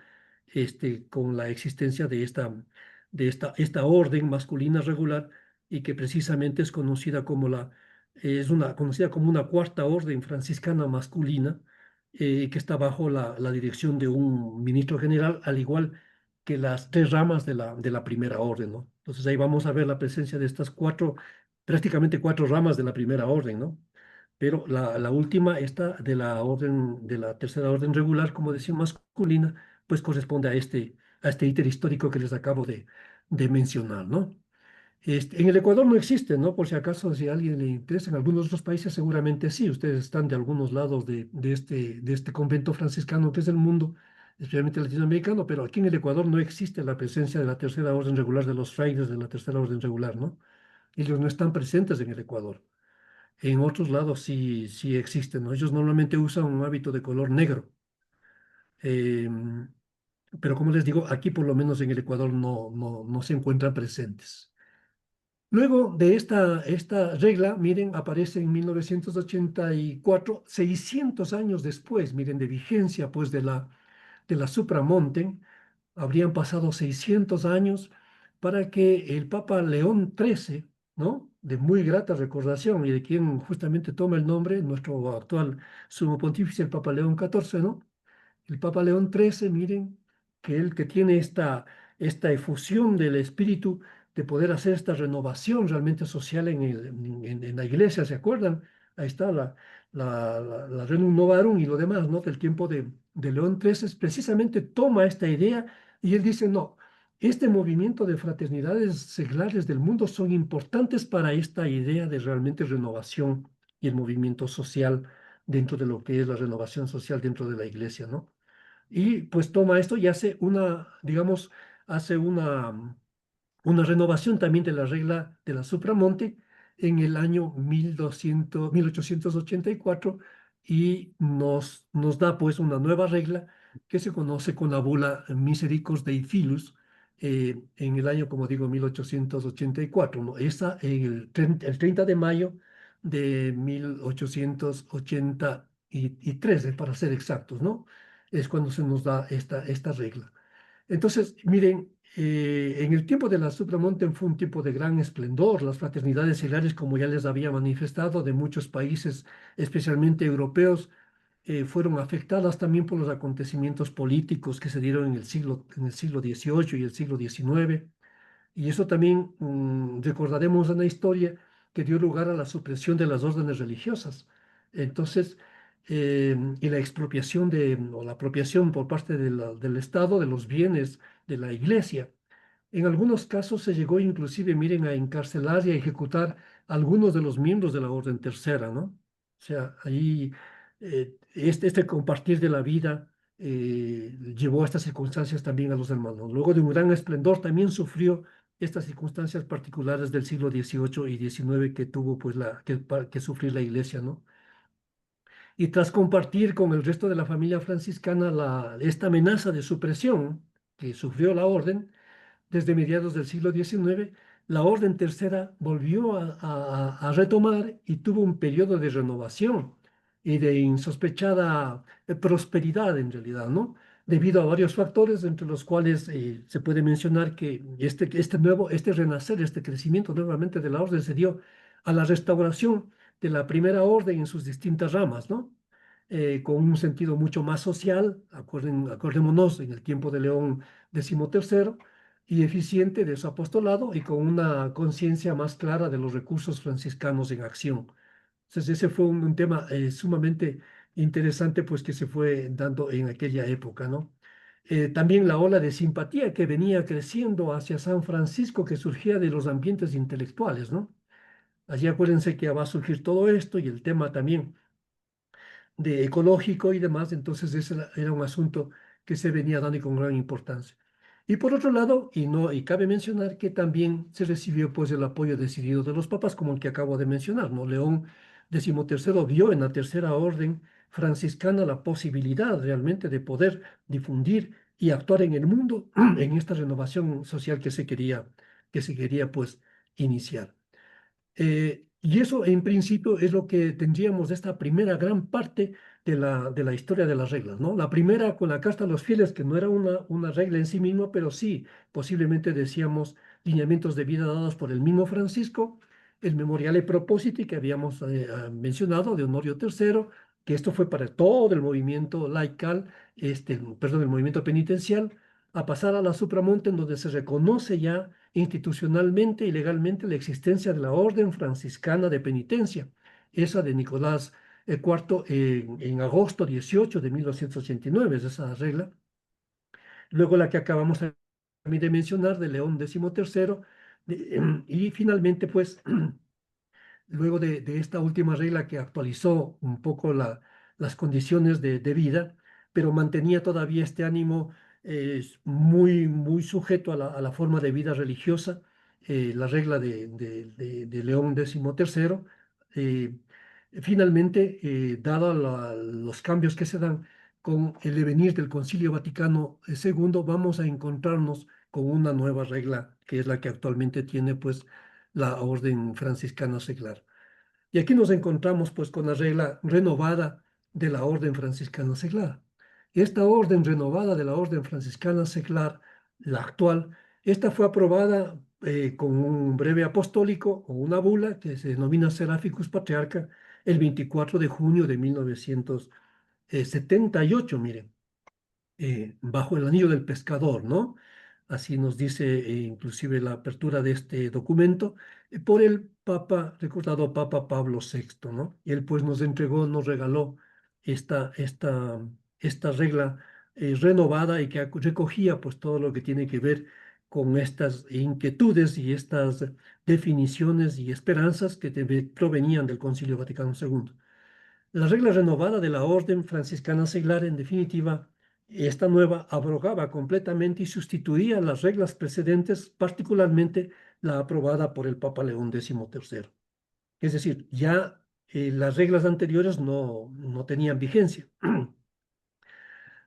con la existencia de esta orden masculina regular y que precisamente es conocida conocida como una cuarta orden franciscana masculina que está bajo la dirección de un ministro general, al igual que las tres ramas de la primera orden, ¿no? Entonces ahí vamos a ver la presencia de estas prácticamente cuatro ramas de la primera orden, ¿no? Pero la última, esta de la tercera orden regular, como decía, masculina, pues corresponde a este íter histórico que les acabo de mencionar, ¿no? En el Ecuador no existe, ¿no? Por si acaso, si a alguien le interesa, en algunos otros países seguramente sí. Ustedes están de algunos lados de este convento franciscano que es el mundo, especialmente latinoamericano, pero aquí en el Ecuador no existe la presencia de la tercera orden regular, de los frailes de la tercera orden regular, ¿no? Ellos no están presentes en el Ecuador. En otros lados sí, sí existen, ¿no? Ellos normalmente usan un hábito de color negro. Em, pero como les digo, aquí por lo menos en el Ecuador no se encuentran presentes. Luego de esta regla, miren, aparece en 1984, 600 años después, miren, de vigencia pues de la Supramonten, habrían pasado 600 años para que el Papa León XIII, ¿no? De muy grata recordación y de quien justamente toma el nombre nuestro actual sumo pontífice, el Papa León XIV, ¿no? El Papa León XIII, miren, que él que tiene esta efusión del espíritu de poder hacer esta renovación realmente social en la iglesia, ¿se acuerdan? Ahí está la Rerum Novarum y lo demás, ¿no? Del tiempo de León XIII, precisamente toma esta idea y él dice, no, este movimiento de fraternidades seglares del mundo son importantes para esta idea de realmente renovación y el movimiento social dentro de lo que es la renovación social dentro de la iglesia, ¿no? Y pues toma esto y hace una, digamos, hace una renovación también de la regla de la Supramonte en el año 1884 y nos da pues una nueva regla que se conoce con la bula Misericors Dei Filus en el año, como digo, 1884, ¿no? Esa en el 30 de mayo de 1883, para ser exactos, ¿no? Es cuando se nos da esta regla. Entonces, miren, en el tiempo de la Supramonte fue un tiempo de gran esplendor. Las fraternidades seglares, como ya les había manifestado, de muchos países, especialmente europeos, fueron afectadas también por los acontecimientos políticos que se dieron en el siglo XVIII y el siglo XIX. Y eso también recordaremos en la historia que dio lugar a la supresión de las órdenes religiosas. Entonces, y la expropiación o la apropiación por parte del Estado de los bienes de la iglesia. En algunos casos se llegó inclusive, miren, a encarcelar y a ejecutar a algunos de los miembros de la Orden Tercera, ¿no? O sea, ahí este compartir de la vida llevó a estas circunstancias también a los hermanos. Luego de un gran esplendor también sufrió estas circunstancias particulares del siglo XVIII y XIX que tuvo pues que sufrir la iglesia, ¿no? Y tras compartir con el resto de la familia franciscana esta amenaza de supresión que sufrió la orden, desde mediados del siglo XIX, la Orden Tercera volvió a retomar y tuvo un periodo de renovación y de insospechada prosperidad en realidad, ¿no? Debido a varios factores, entre los cuales se puede mencionar que este renacer, este crecimiento nuevamente de la Orden se dio a la restauración de la primera orden en sus distintas ramas, ¿no? Con un sentido mucho más social, acordémonos en el tiempo de León XIII, y eficiente de su apostolado y con una conciencia más clara de los recursos franciscanos en acción. Entonces ese fue un tema sumamente interesante pues que se fue dando en aquella época, ¿no? También la ola de simpatía que venía creciendo hacia San Francisco que surgía de los ambientes intelectuales, ¿no? Allí acuérdense que va a surgir todo esto y el tema también de ecológico y demás, entonces ese era un asunto que se venía dando y con gran importancia. Y por otro lado, y cabe mencionar que también se recibió pues el apoyo decidido de los papas, como el que acabo de mencionar, ¿no? León XIII vio en la Tercera Orden franciscana la posibilidad realmente de poder difundir y actuar en el mundo en esta renovación social que se quería pues iniciar. Y eso en principio es lo que tendríamos de esta primera gran parte de la historia de las reglas, ¿no? La primera con la carta a los fieles, que no era una regla en sí misma, pero sí posiblemente decíamos lineamientos de vida dados por el mismo Francisco, el Memoriale Propositi que habíamos mencionado de Honorio III, que esto fue para todo el movimiento laical, perdón, el movimiento penitencial, a pasar a la Supramonte, en donde se reconoce ya institucionalmente y legalmente la existencia de la Orden Franciscana de Penitencia, esa de Nicolás IV en agosto 18 de 1989, es esa regla. Luego la que acabamos también de mencionar de León XIII, y finalmente pues luego de esta última regla que actualizó un poco las condiciones de vida, pero mantenía todavía este ánimo muy, muy sujeto a la forma de vida religiosa, la regla de León XIII. Finalmente, dado los cambios que se dan con el devenir del Concilio Vaticano II, vamos a encontrarnos con una nueva regla, que es la que actualmente tiene pues la orden franciscana seglar. Y aquí nos encontramos pues con la regla renovada de la orden franciscana seglar. Esta orden renovada de la orden franciscana seglar, la actual, esta fue aprobada con un breve apostólico o una bula que se denomina Seraphicus Patriarca el 24 de junio de 1978, miren, bajo el anillo del pescador, ¿no? así nos dice inclusive la apertura de este documento, por el Papa, recordado Papa Pablo VI, ¿no? Y él pues nos entregó, nos regaló esta, esta, esta regla renovada y que recogía pues todo lo que tiene que ver con estas inquietudes y estas definiciones y esperanzas que provenían del Concilio Vaticano II. La regla renovada de la Orden Franciscana Seglar, en definitiva, esta nueva abrogaba completamente y sustituía las reglas precedentes, particularmente la aprobada por el Papa León XIII. Es decir, ya las reglas anteriores no tenían vigencia.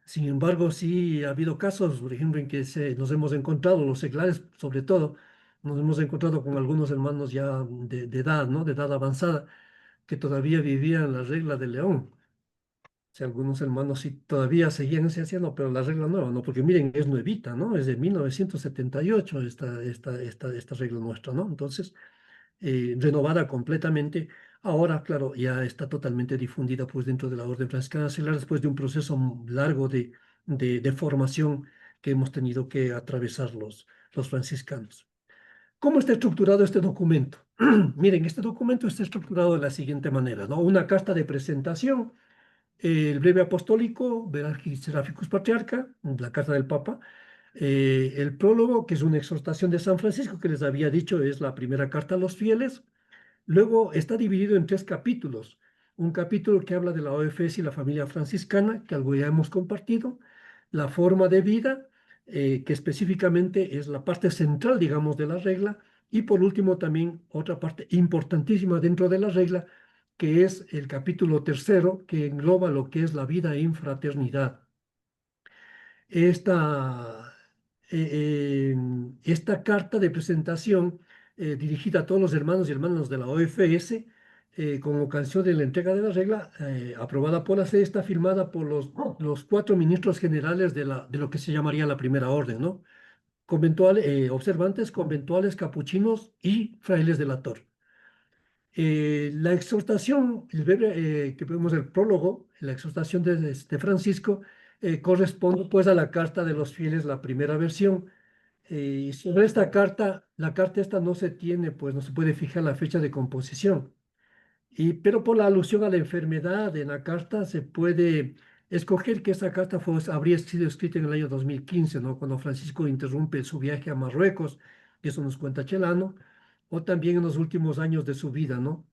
Sin embargo, sí ha habido casos, por ejemplo, en que nos hemos encontrado, los seglares sobre todo, nos hemos encontrado con algunos hermanos ya de edad, ¿no? De edad avanzada, que todavía vivían la regla de León. O sea, algunos hermanos sí todavía seguían ese anciano, pero la regla nueva, ¿no? Porque miren, es nuevita, ¿no? Es de 1978 esta regla nuestra, ¿no? Entonces, renovada completamente. Ahora, claro, ya está totalmente difundida pues dentro de la Orden Franciscana Seglar después de un proceso largo de formación que hemos tenido que atravesar los franciscanos. ¿Cómo está estructurado este documento? Miren, este documento está estructurado de la siguiente manera, ¿no? Una carta de presentación, el breve apostólico, Veragis Seraphicus Patriarca, la carta del Papa, el prólogo, que es una exhortación de San Francisco, que les había dicho es la primera carta a los fieles. Luego está dividido en 3 capítulos. Un capítulo que habla de la OFS y la familia franciscana, que algo ya hemos compartido. La forma de vida, que específicamente es la parte central, digamos, de la regla. Y por último también otra parte importantísima dentro de la regla, que es el capítulo 3, que engloba lo que es la vida en fraternidad. Esta carta de presentación dirigida a todos los hermanos y hermanas de la OFS, con ocasión de la entrega de la regla, aprobada por la sede, está firmada por los 4 ministros generales de lo que se llamaría la Primera Orden, ¿no? Observantes, conventuales, capuchinos y frailes de la Torre. La exhortación, que vemos el prólogo, la exhortación de Francisco, corresponde pues a la carta de los fieles, la primera versión. Sobre esta carta, la carta esta no se tiene, pues no se puede fijar la fecha de composición. Pero por la alusión a la enfermedad en la carta se puede escoger que esa carta habría sido escrita en el año 2015, ¿no? Cuando Francisco interrumpe su viaje a Marruecos, que eso nos cuenta Chelano, o también en los últimos años de su vida, ¿no?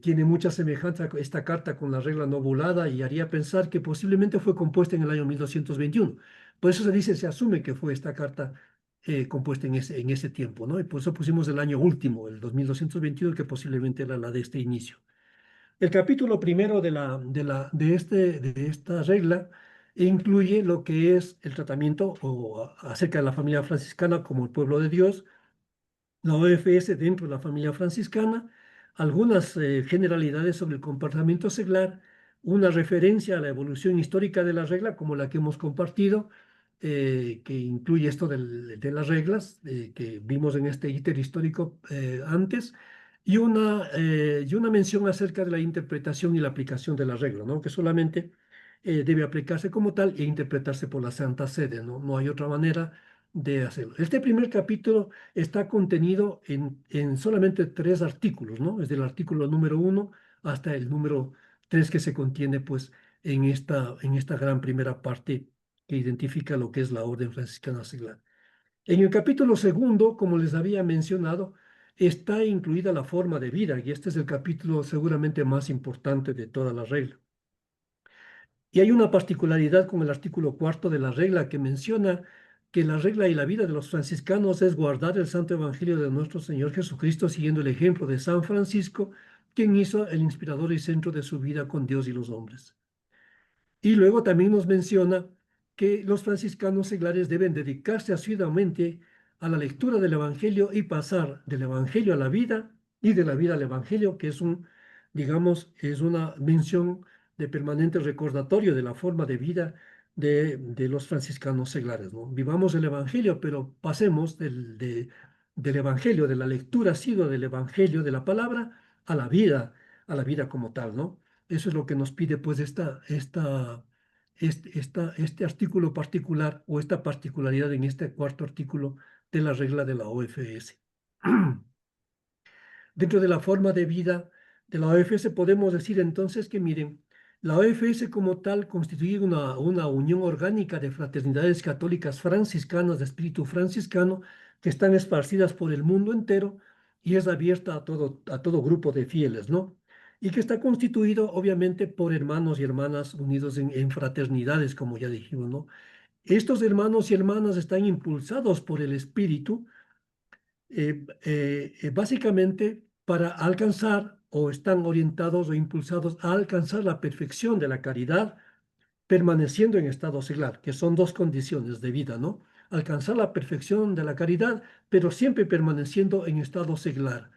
Tiene mucha semejanza esta carta con la regla novulada y haría pensar que posiblemente fue compuesta en el año 1221. Por eso se dice, se asume que fue esta carta compuesta en ese tiempo, ¿no? Y por eso pusimos el año último, el 2221, que posiblemente era la de este inicio. El capítulo primero de esta regla incluye lo que es el tratamiento acerca de la familia franciscana como el pueblo de Dios, la OFS dentro de la familia franciscana, algunas generalidades sobre el comportamiento seglar, una referencia a la evolución histórica de la regla como la que hemos compartido, que incluye esto de las reglas que vimos en este íter histórico antes, y una mención acerca de la interpretación y la aplicación de la regla, ¿no? Que solamente debe aplicarse como tal e interpretarse por la Santa Sede, ¿no? No hay otra manera de hacerlo. Este primer capítulo está contenido en solamente 3 artículos, ¿no? Desde el artículo número 1 hasta el número 3 que se contiene pues en esta gran primera parte que identifica lo que es la Orden Franciscana Seglar. En el capítulo segundo, como les había mencionado, está incluida la forma de vida y este es el capítulo seguramente más importante de toda la regla. Y hay una particularidad con el artículo 4 de la regla que menciona que la regla y la vida de los franciscanos es guardar el Santo Evangelio de nuestro Señor Jesucristo siguiendo el ejemplo de San Francisco, quien hizo el inspirador y centro de su vida con Dios y los hombres. Y luego también nos menciona que los franciscanos seglares deben dedicarse asiduamente a la lectura del Evangelio y pasar del Evangelio a la vida y de la vida al Evangelio, que es digamos, es una mención de permanente recordatorio de la forma de vida de los franciscanos seglares, ¿no? Vivamos el Evangelio, pero pasemos del Evangelio, de la lectura asidua del Evangelio, de la palabra, a la vida como tal, ¿no? Eso es lo que nos pide pues este artículo particular o esta particularidad en este cuarto artículo de la regla de la OFS. Dentro de la forma de vida de la OFS podemos decir entonces que, miren, la OFS como tal constituye una unión orgánica de fraternidades católicas franciscanas de espíritu franciscano que están esparcidas por el mundo entero y es abierta a todo grupo de fieles, ¿no? Y que está constituido obviamente por hermanos y hermanas unidos en fraternidades, como ya dijimos, ¿no? Estos hermanos y hermanas están impulsados por el espíritu básicamente para alcanzar o están orientados o impulsados a alcanzar la perfección de la caridad permaneciendo en estado seglar, que son dos condiciones de vida, ¿no? Alcanzar la perfección de la caridad, pero siempre permaneciendo en estado seglar.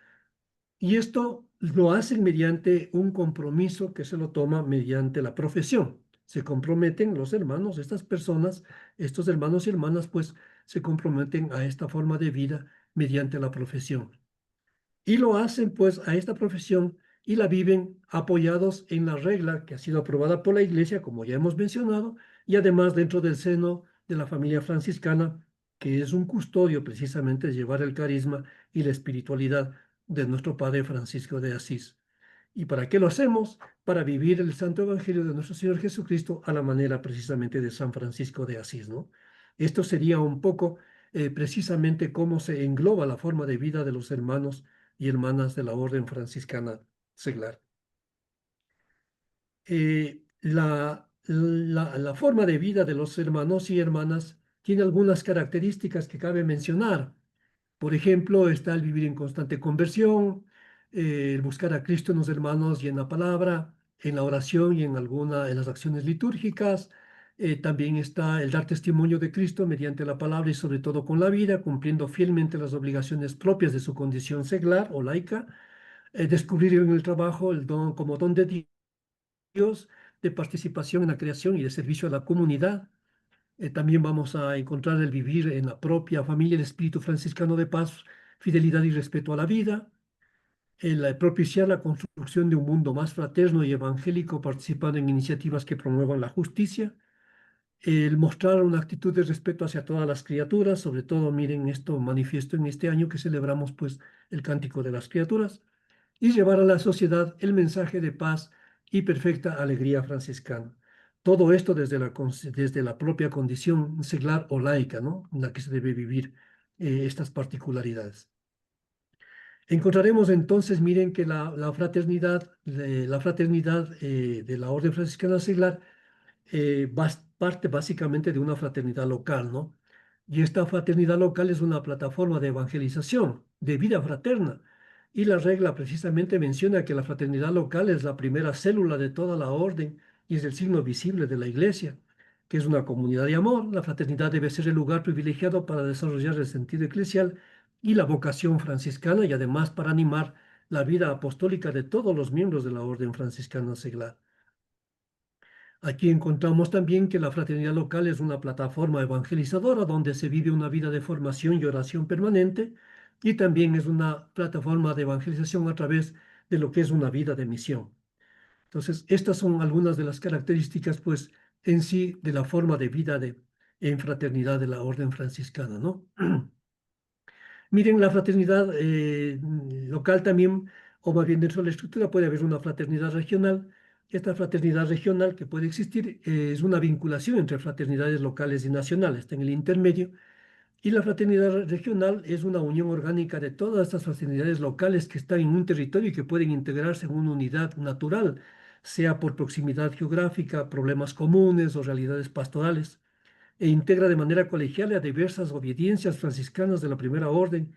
Y esto lo hacen mediante un compromiso que se lo toma mediante la profesión. Se comprometen los hermanos, estas personas, estos hermanos y hermanas, pues se comprometen a esta forma de vida mediante la profesión. Y lo hacen pues a esta profesión y la viven apoyados en la regla que ha sido aprobada por la Iglesia, como ya hemos mencionado, y además dentro del seno de la familia franciscana, que es un custodio precisamente de llevar el carisma y la espiritualidad de nuestro Padre Francisco de Asís. ¿Y para qué lo hacemos? Para vivir el Santo Evangelio de nuestro Señor Jesucristo a la manera precisamente de San Francisco de Asís, ¿no? Esto sería un poco precisamente cómo se engloba la forma de vida de los hermanos y hermanas de la Orden Franciscana Seglar. La forma de vida de los hermanos y hermanas tiene algunas características que cabe mencionar. Por ejemplo, está el vivir en constante conversión, el buscar a Cristo en los hermanos y en la palabra, en la oración y en las acciones litúrgicas. También está el dar testimonio de Cristo mediante la palabra y sobre todo con la vida, cumpliendo fielmente las obligaciones propias de su condición seglar o laica. Descubrir en el trabajo el don como don de Dios, de participación en la creación y de servicio a la comunidad. También vamos a encontrar el vivir en la propia familia el espíritu franciscano de paz, fidelidad y respeto a la vida, el propiciar la construcción de un mundo más fraterno y evangélico, participando en iniciativas que promuevan la justicia, el mostrar una actitud de respeto hacia todas las criaturas, sobre todo, miren esto manifiesto en este año que celebramos pues el Cántico de las Criaturas, y llevar a la sociedad el mensaje de paz y perfecta alegría franciscana. Todo esto desde la propia condición seglar o laica, ¿no? En la que se debe vivir estas particularidades. Encontraremos entonces, miren, que la fraternidad de la Orden Franciscana Seglar parte básicamente de una fraternidad local, ¿no? Y esta fraternidad local es una plataforma de evangelización, de vida fraterna. Y la regla precisamente menciona que la fraternidad local es la primera célula de toda la orden y es el signo visible de la Iglesia, que es una comunidad de amor. La fraternidad debe ser el lugar privilegiado para desarrollar el sentido eclesial y la vocación franciscana y además para animar la vida apostólica de todos los miembros de la orden franciscana seglar. Aquí encontramos también que la fraternidad local es una plataforma evangelizadora donde se vive una vida de formación y oración permanente y también es una plataforma de evangelización a través de lo que es una vida de misión. Entonces, estas son algunas de las características, pues, en sí de la forma de vida en fraternidad de la orden franciscana, ¿no? Miren, la fraternidad local también, o más bien dentro de la estructura, puede haber una fraternidad regional. Esta fraternidad regional que puede existir es una vinculación entre fraternidades locales y nacionales, está en el intermedio. Y la fraternidad regional es una unión orgánica de todas estas fraternidades locales que están en un territorio y que pueden integrarse en una unidad natural, sea por proximidad geográfica, problemas comunes o realidades pastorales e integra de manera colegial a diversas obediencias franciscanas de la primera orden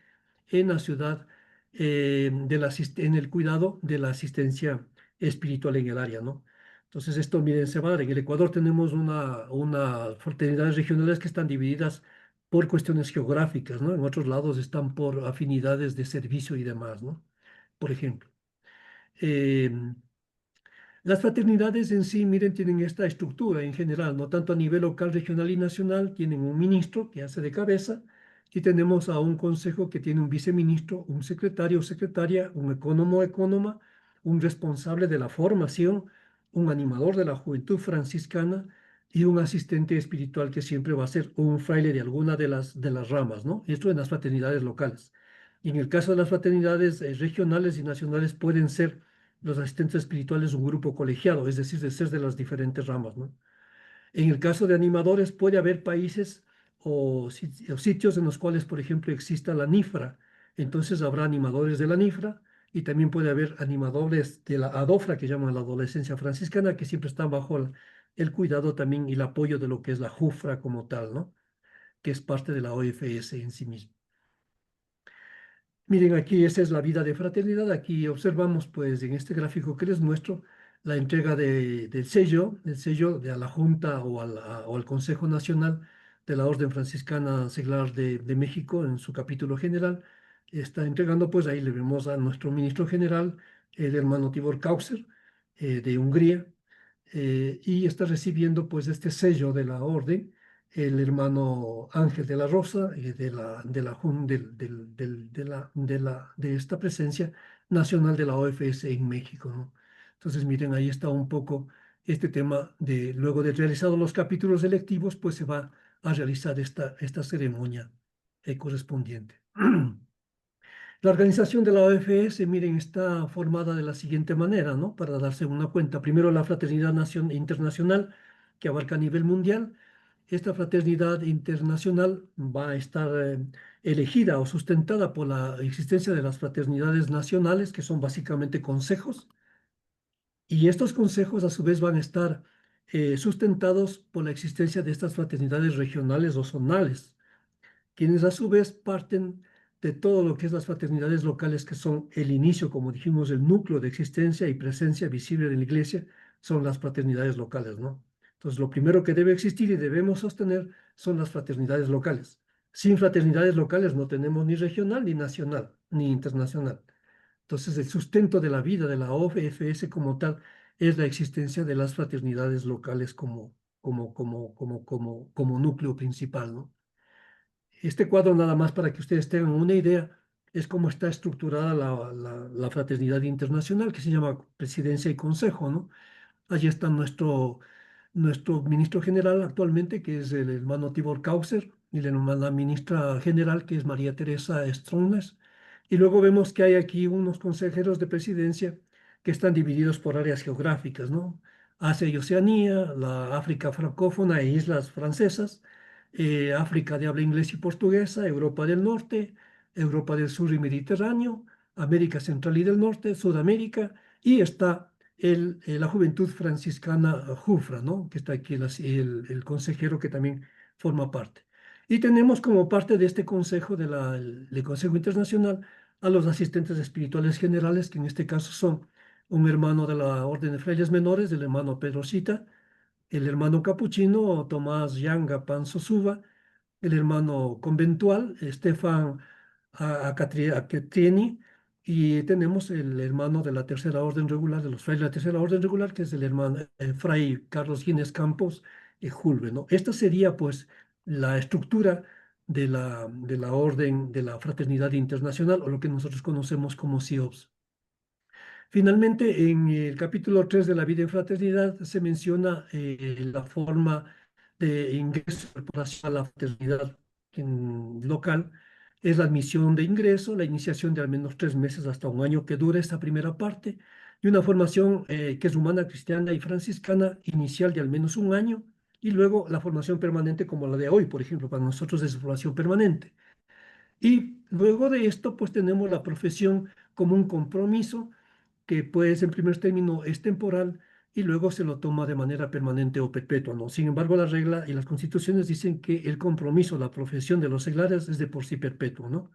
en la ciudad, en el cuidado de la asistencia espiritual en el área, ¿no? Entonces, esto, miren, se va a dar. En el Ecuador tenemos una fraternidades regionales que están divididas por cuestiones geográficas, ¿no? En otros lados están por afinidades de servicio y demás, ¿no? Por ejemplo. Las fraternidades en sí, miren, tienen esta estructura en general, no tanto a nivel local, regional y nacional, tienen un ministro que hace de cabeza y tenemos a un consejo que tiene un viceministro, un secretario o secretaria, un ecónomo o ecónoma, un responsable de la formación, un animador de la juventud franciscana y un asistente espiritual que siempre va a ser un fraile de alguna de las ramas, ¿no? Esto en las fraternidades locales. Y en el caso de las fraternidades regionales y nacionales pueden ser los asistentes espirituales un grupo colegiado, es decir, de ser de las diferentes ramas, ¿no? En el caso de animadores puede haber países o sitios en los cuales, por ejemplo, exista la NIFRA. Entonces habrá animadores de la NIFRA y también puede haber animadores de la ADOFRA, que llaman la adolescencia franciscana, que siempre están bajo el cuidado también y el apoyo de lo que es la JUFRA como tal, ¿no? Que es parte de la OFS en sí misma. Miren, aquí esa es la vida de fraternidad. Aquí observamos, pues, en este gráfico que les muestro, la entrega del sello de a la Junta o al Consejo Nacional de la Orden Franciscana Seglar de México en su capítulo general. Está entregando, pues ahí le vemos a nuestro ministro general, el hermano Tibor Kauser, de Hungría, y está recibiendo, pues, este sello de la Orden el hermano Ángel de la Rosa, de esta presencia nacional de la OFS en México, ¿no? Entonces, miren, ahí está un poco este tema de, luego de realizados los capítulos electivos, pues se va a realizar esta ceremonia correspondiente. La organización de la OFS, miren, está formada de la siguiente manera, ¿no? Para darse una cuenta. Primero, la Fraternidad Internacional, que abarca a nivel mundial. Esta fraternidad internacional va a estar elegida o sustentada por la existencia de las fraternidades nacionales, que son básicamente consejos, y estos consejos a su vez van a estar sustentados por la existencia de estas fraternidades regionales o zonales, quienes a su vez parten de todo lo que es las fraternidades locales, que son el inicio, como dijimos, el núcleo de existencia y presencia visible de la iglesia, son las fraternidades locales, ¿no? Entonces, lo primero que debe existir y debemos sostener son las fraternidades locales. Sin fraternidades locales no tenemos ni regional, ni nacional, ni internacional. Entonces, el sustento de la vida de la OFS como tal es la existencia de las fraternidades locales como núcleo principal, ¿no? Este cuadro, nada más para que ustedes tengan una idea, es cómo está estructurada la fraternidad internacional, que se llama Presidencia y Consejo, ¿no? Allí está nuestro ministro general actualmente, que es el hermano Tibor Kauser, y la ministra general, que es María Teresa Strones. Y luego vemos que hay aquí unos consejeros de presidencia que están divididos por áreas geográficas, ¿no? Asia y Oceanía, la África francófona e islas francesas, África de habla inglés y portuguesa, Europa del Norte, Europa del Sur y Mediterráneo, América Central y del Norte, Sudamérica, y está la Juventud Franciscana Jufra, ¿no? Que está aquí el consejero que también forma parte. Y tenemos como parte de este consejo, del Consejo Internacional, a los asistentes espirituales generales, que en este caso son un hermano de la Orden de Frailes Menores, el hermano Pedro Cita, el hermano capuchino Tomás Yanga Panzosuba, el hermano conventual Estefan Acatrieni, y tenemos el hermano de la Tercera Orden Regular, de los frailes de la Tercera Orden Regular, que es el hermano Fray Carlos Gines Campos y Julve, ¿no? Esta sería, pues, la estructura de la orden de la Fraternidad Internacional, o lo que nosotros conocemos como CIOPS. Finalmente, en el capítulo 3 de la vida en fraternidad se menciona la forma de ingreso y incorporación a la fraternidad local. Es la admisión de ingreso, la iniciación de al menos 3 meses hasta un año que dura esta primera parte, y una formación que es humana, cristiana y franciscana inicial de al menos un año, y luego la formación permanente como la de hoy, por ejemplo, para nosotros es formación permanente. Y luego de esto, pues tenemos la profesión como un compromiso que pues en primer término es temporal y luego se lo toma de manera permanente o perpetua, ¿no? Sin embargo, la regla y las constituciones dicen que el compromiso, la profesión de los seglares es de por sí perpetuo, ¿no?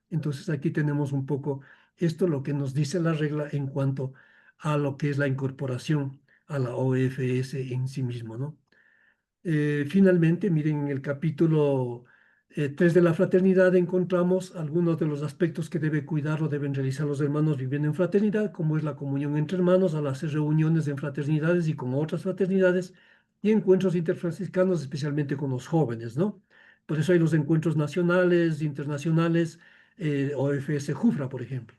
Entonces aquí tenemos un poco esto, lo que nos dice la regla en cuanto a lo que es la incorporación a la OFS en sí mismo, ¿no? Finalmente, miren, en el capítulo 3 de la fraternidad encontramos algunos de los aspectos que debe cuidar o deben realizar los hermanos viviendo en fraternidad, como es la comunión entre hermanos, al hacer reuniones en fraternidades y con otras fraternidades y encuentros interfranciscanos, especialmente con los jóvenes, ¿no? Por eso hay los encuentros nacionales, internacionales, OFS Jufra, por ejemplo.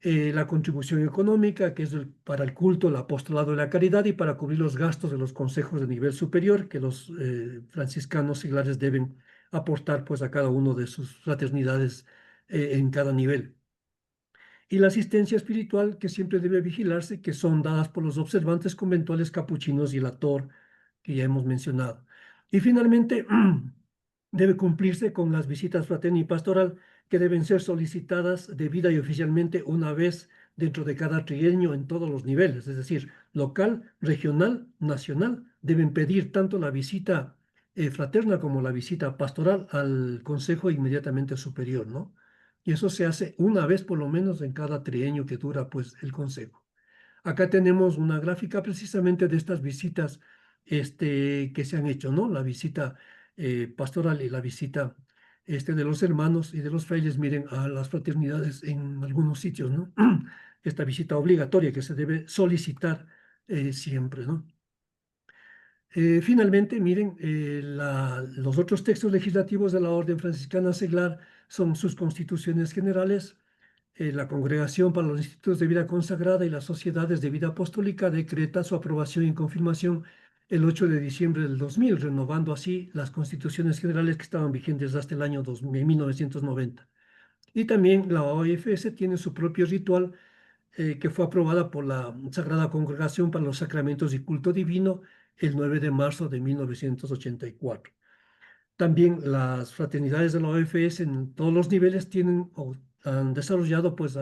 la contribución económica, que es para el culto, el apostolado y la caridad, y para cubrir los gastos de los consejos de nivel superior que los franciscanos seglares deben aportar pues a cada uno de sus fraternidades en cada nivel. Y la asistencia espiritual que siempre debe vigilarse, que son dadas por los observantes conventuales capuchinos y la TOR, que ya hemos mencionado. Y finalmente, debe cumplirse con las visitas fraterna y pastoral, que deben ser solicitadas debida y oficialmente una vez dentro de cada trienio en todos los niveles, es decir, local, regional, nacional, deben pedir tanto la visita fraterna como la visita pastoral al consejo inmediatamente superior, ¿no? Y eso se hace una vez por lo menos en cada trienio que dura pues el consejo. Acá tenemos una gráfica precisamente de estas visitas que se han hecho, ¿no? La visita pastoral y la visita de los hermanos y de los frailes, miren, a las fraternidades en algunos sitios, ¿no? Esta visita obligatoria que se debe solicitar siempre, ¿no? Finalmente, miren, los otros textos legislativos de la Orden Franciscana Seglar son sus constituciones generales, la Congregación para los Institutos de Vida Consagrada y las Sociedades de Vida Apostólica decreta su aprobación y confirmación el 8 de diciembre del 2000, renovando así las constituciones generales que estaban vigentes hasta el año 1990. Y también la OFS tiene su propio ritual que fue aprobada por la Sagrada Congregación para los Sacramentos y Culto Divino el 9 de marzo de 1984. También las fraternidades de la OFS en todos los niveles tienen o han desarrollado pues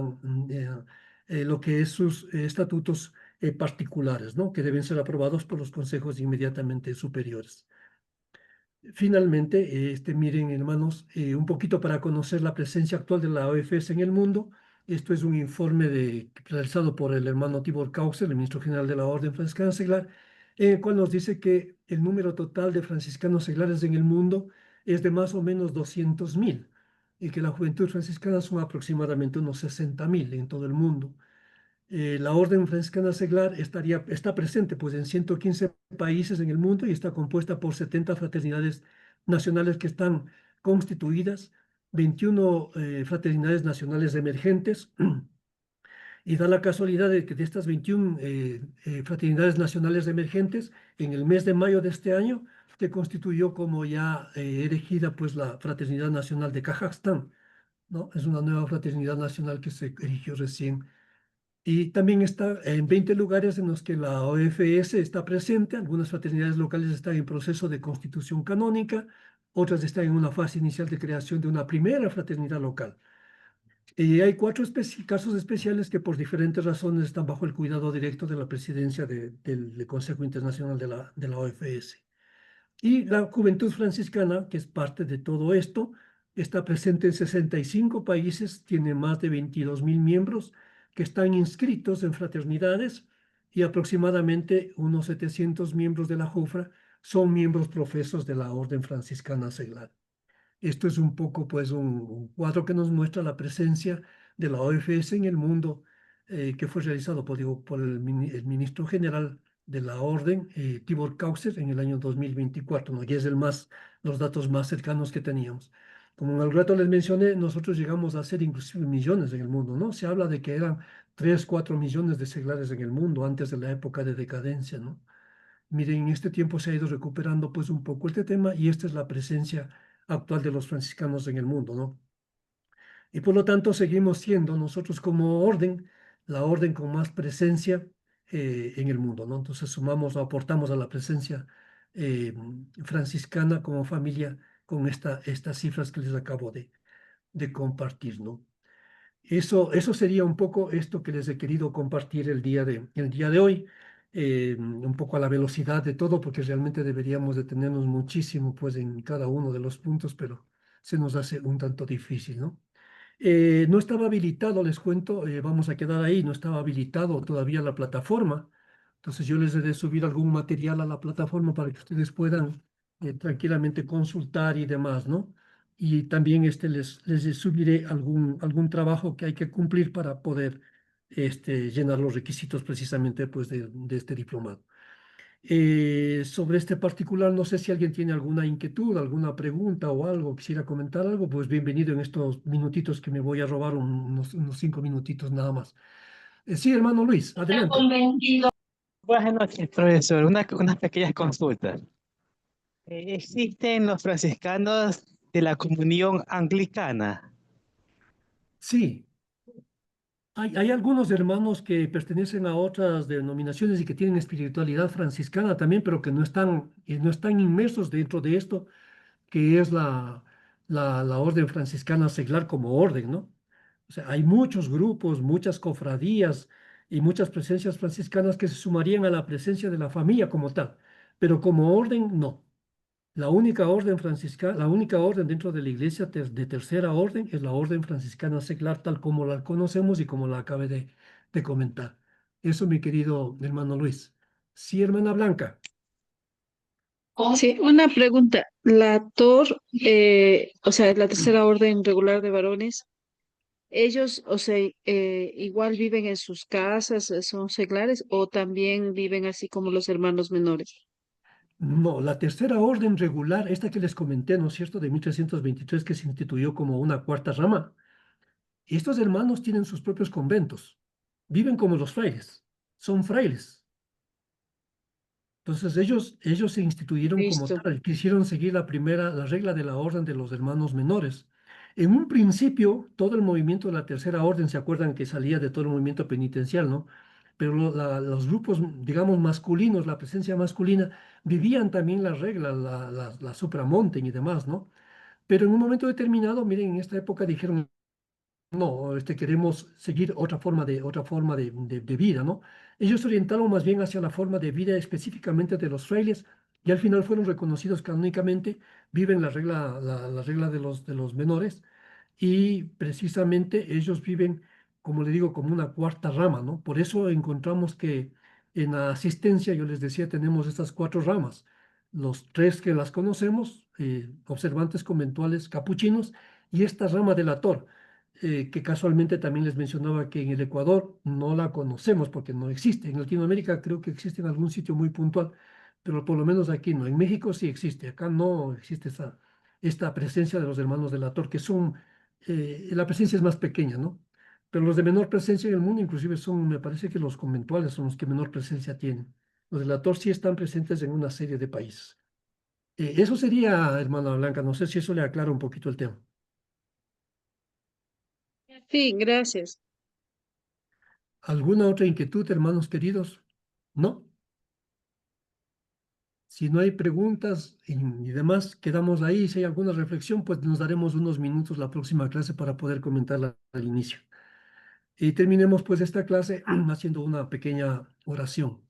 lo que es sus estatutos particulares, ¿no? Que deben ser aprobados por los consejos inmediatamente superiores. Finalmente, miren, hermanos, un poquito para conocer la presencia actual de la OFS en el mundo. Esto es un informe realizado por el hermano Tibor Causer, el ministro general de la Orden Franciscana Seglar, en el cual nos dice que el número total de franciscanos seglares en el mundo es de más o menos 200.000 y que la juventud franciscana son aproximadamente unos 60.000 en todo el mundo. La Orden Franciscana Seglar está presente pues, en 115 países en el mundo y está compuesta por 70 fraternidades nacionales que están constituidas, 21 fraternidades nacionales emergentes, y da la casualidad de que de estas 21 fraternidades nacionales emergentes, en el mes de mayo de este año, se constituyó como ya erigida pues, la Fraternidad Nacional de Kazajstán, ¿no? Es una nueva fraternidad nacional que se erigió recién y también está en 20 lugares en los que la OFS está presente. Algunas fraternidades locales están en proceso de constitución canónica, otras están en una fase inicial de creación de una primera fraternidad local. Y hay 4 casos especiales que por diferentes razones están bajo el cuidado directo de la presidencia del Consejo Internacional de la OFS. Y la Juventud Franciscana, que es parte de todo esto, está presente en 65 países, tiene más de 22.000 miembros que están inscritos en fraternidades y aproximadamente unos 700 miembros de la JUFRA son miembros profesos de la Orden Franciscana Seglar. Esto es un poco, pues, un cuadro que nos muestra la presencia de la OFS en el mundo, que fue realizado por el ministro general de la Orden, Tibor Causer, en el año 2024, ¿no? Y es los datos más cercanos que teníamos. Como en algún rato les mencioné, nosotros llegamos a ser inclusive millones en el mundo, ¿no? Se habla de que eran 3, 4 millones de seglares en el mundo antes de la época de decadencia, ¿no? Miren, en este tiempo se ha ido recuperando pues un poco este tema y esta es la presencia actual de los franciscanos en el mundo, ¿no? Y por lo tanto seguimos siendo nosotros como orden, la orden con más presencia en el mundo, ¿no? Entonces sumamos o aportamos a la presencia franciscana como familia con estas cifras que les acabo de compartir, ¿no? Eso sería un poco esto que les he querido compartir el día de hoy, un poco a la velocidad de todo, porque realmente deberíamos detenernos muchísimo pues, en cada uno de los puntos, pero se nos hace un tanto difícil, ¿no? No estaba habilitado, les cuento, vamos a quedar ahí, no estaba habilitado todavía la plataforma, entonces yo les he de subir algún material a la plataforma para que ustedes puedan tranquilamente consultar y demás, ¿no? Y también les subiré algún trabajo que hay que cumplir para poder llenar los requisitos precisamente pues, de este diplomado. Sobre este particular, no sé si alguien tiene alguna inquietud, alguna pregunta o algo, quisiera comentar algo, pues bienvenido en estos minutitos que me voy a robar, unos 5 minutitos nada más. Sí, hermano Luis, adelante. Buenas noches, profesor. Unas pequeñas consultas. ¿Existen los franciscanos de la comunión anglicana? Sí, hay algunos hermanos que pertenecen a otras denominaciones y que tienen espiritualidad franciscana también, pero que no están inmersos dentro de esto, que es la orden franciscana seglar como orden, ¿no? O sea, hay muchos grupos, muchas cofradías y muchas presencias franciscanas que se sumarían a la presencia de la familia como tal, pero como orden, no. La única orden franciscana, la única orden dentro de la iglesia de tercera orden es la orden franciscana seglar, tal como la conocemos y como la acabé de comentar. Eso, mi querido hermano Luis. Sí, hermana Blanca. Sí, una pregunta. La TOR, o sea, la tercera orden regular de varones, ellos, o sea, igual viven en sus casas, son seglares, o también viven así como los hermanos menores. No, la tercera orden regular, esta que les comenté, ¿no es cierto?, de 1323, que se instituyó como una cuarta rama. Estos hermanos tienen sus propios conventos, viven como los frailes, son frailes. Entonces ellos se instituyeron como Listo. tal, quisieron seguir la regla de la orden de los hermanos menores. En un principio, todo el movimiento de la tercera orden, se acuerdan que salía de todo el movimiento penitencial, ¿no? Pero los grupos, digamos, masculinos, la presencia masculina, vivían también la regla, la supramonten y demás, ¿no? Pero en un momento determinado, miren, en esta época dijeron, no, queremos seguir otra forma de vida, ¿no? Ellos se orientaron más bien hacia la forma de vida específicamente de los frailes y al final fueron reconocidos canónicamente, viven la regla de los menores y precisamente ellos viven, como le digo, como una cuarta rama, ¿no? Por eso encontramos que en la asistencia, yo les decía, tenemos estas 4 ramas. Los 3 que las conocemos, observantes conventuales capuchinos, y esta rama de la TOR, que casualmente también les mencionaba que en el Ecuador no la conocemos porque no existe. En Latinoamérica creo que existe en algún sitio muy puntual, pero por lo menos aquí no. En México sí existe, acá no existe esta presencia de los hermanos de la TOR, que son, la presencia es más pequeña, ¿no? Pero los de menor presencia en el mundo inclusive son, me parece que los conventuales son los que menor presencia tienen. Los de la TOR sí están presentes en una serie de países. Eso sería, hermana Blanca, no sé si eso le aclara un poquito el tema. Sí, gracias. ¿Alguna otra inquietud, hermanos queridos? ¿No? Si no hay preguntas y demás, quedamos ahí. Si hay alguna reflexión, pues nos daremos unos minutos la próxima clase para poder comentarla al inicio. Y terminemos pues esta clase haciendo una pequeña oración,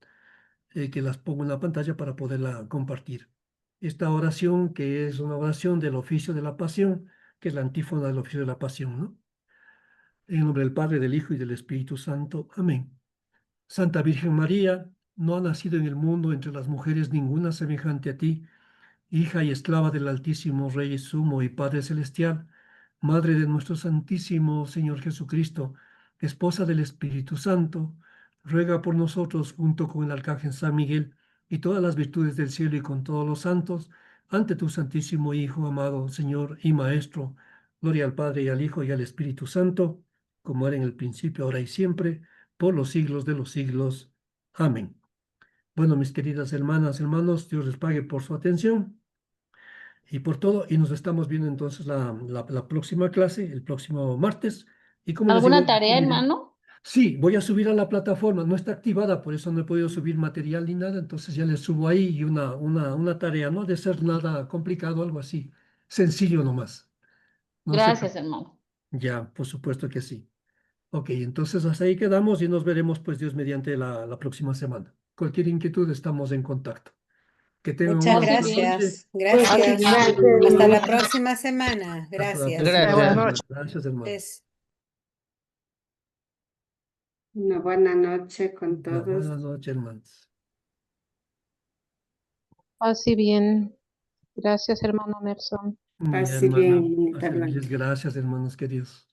que las pongo en la pantalla para poderla compartir. Esta oración, que es una oración del oficio de la pasión, que es la antífona del oficio de la pasión, ¿no? En el nombre del Padre, del Hijo y del Espíritu Santo. Amén. Santa Virgen María, no ha nacido en el mundo entre las mujeres ninguna semejante a ti, hija y esclava del Altísimo Rey Sumo y Padre Celestial, Madre de nuestro Santísimo Señor Jesucristo, esposa del Espíritu Santo, ruega por nosotros junto con el Arcángel San Miguel y todas las virtudes del cielo y con todos los santos, ante tu Santísimo Hijo, amado Señor y Maestro, gloria al Padre y al Hijo y al Espíritu Santo, como era en el principio, ahora y siempre, por los siglos de los siglos. Amén. Bueno, mis queridas hermanas, hermanos, Dios les pague por su atención y por todo, y nos estamos viendo entonces la próxima clase, el próximo martes. Y como les digo, ¿Alguna tarea, hermano? sí, voy a subir a la plataforma, no está activada, por eso no he podido subir material ni nada, entonces ya les subo ahí y una tarea, no ha de ser nada complicado, algo así, sencillo nomás. No se Gracias, preocupen. hermano. Ya, por supuesto que sí. Ok, entonces hasta ahí quedamos y nos veremos, pues Dios mediante la próxima semana. Cualquier inquietud, estamos en contacto. Que tengan Muchas una Pase buena bien. noche. gracias. Gracias, Hasta la hermano. próxima semana. Hasta la Gracias. próxima Buenas Gracias. semana. noches. Gracias, hermano. Es- Una buena noche con Ya, todos. buenas noches, hermanos. Así bien. Gracias, hermano Nelson. Mi Así bien, hermana, a hermanita servirles, Blanca. gracias, hermanos queridos.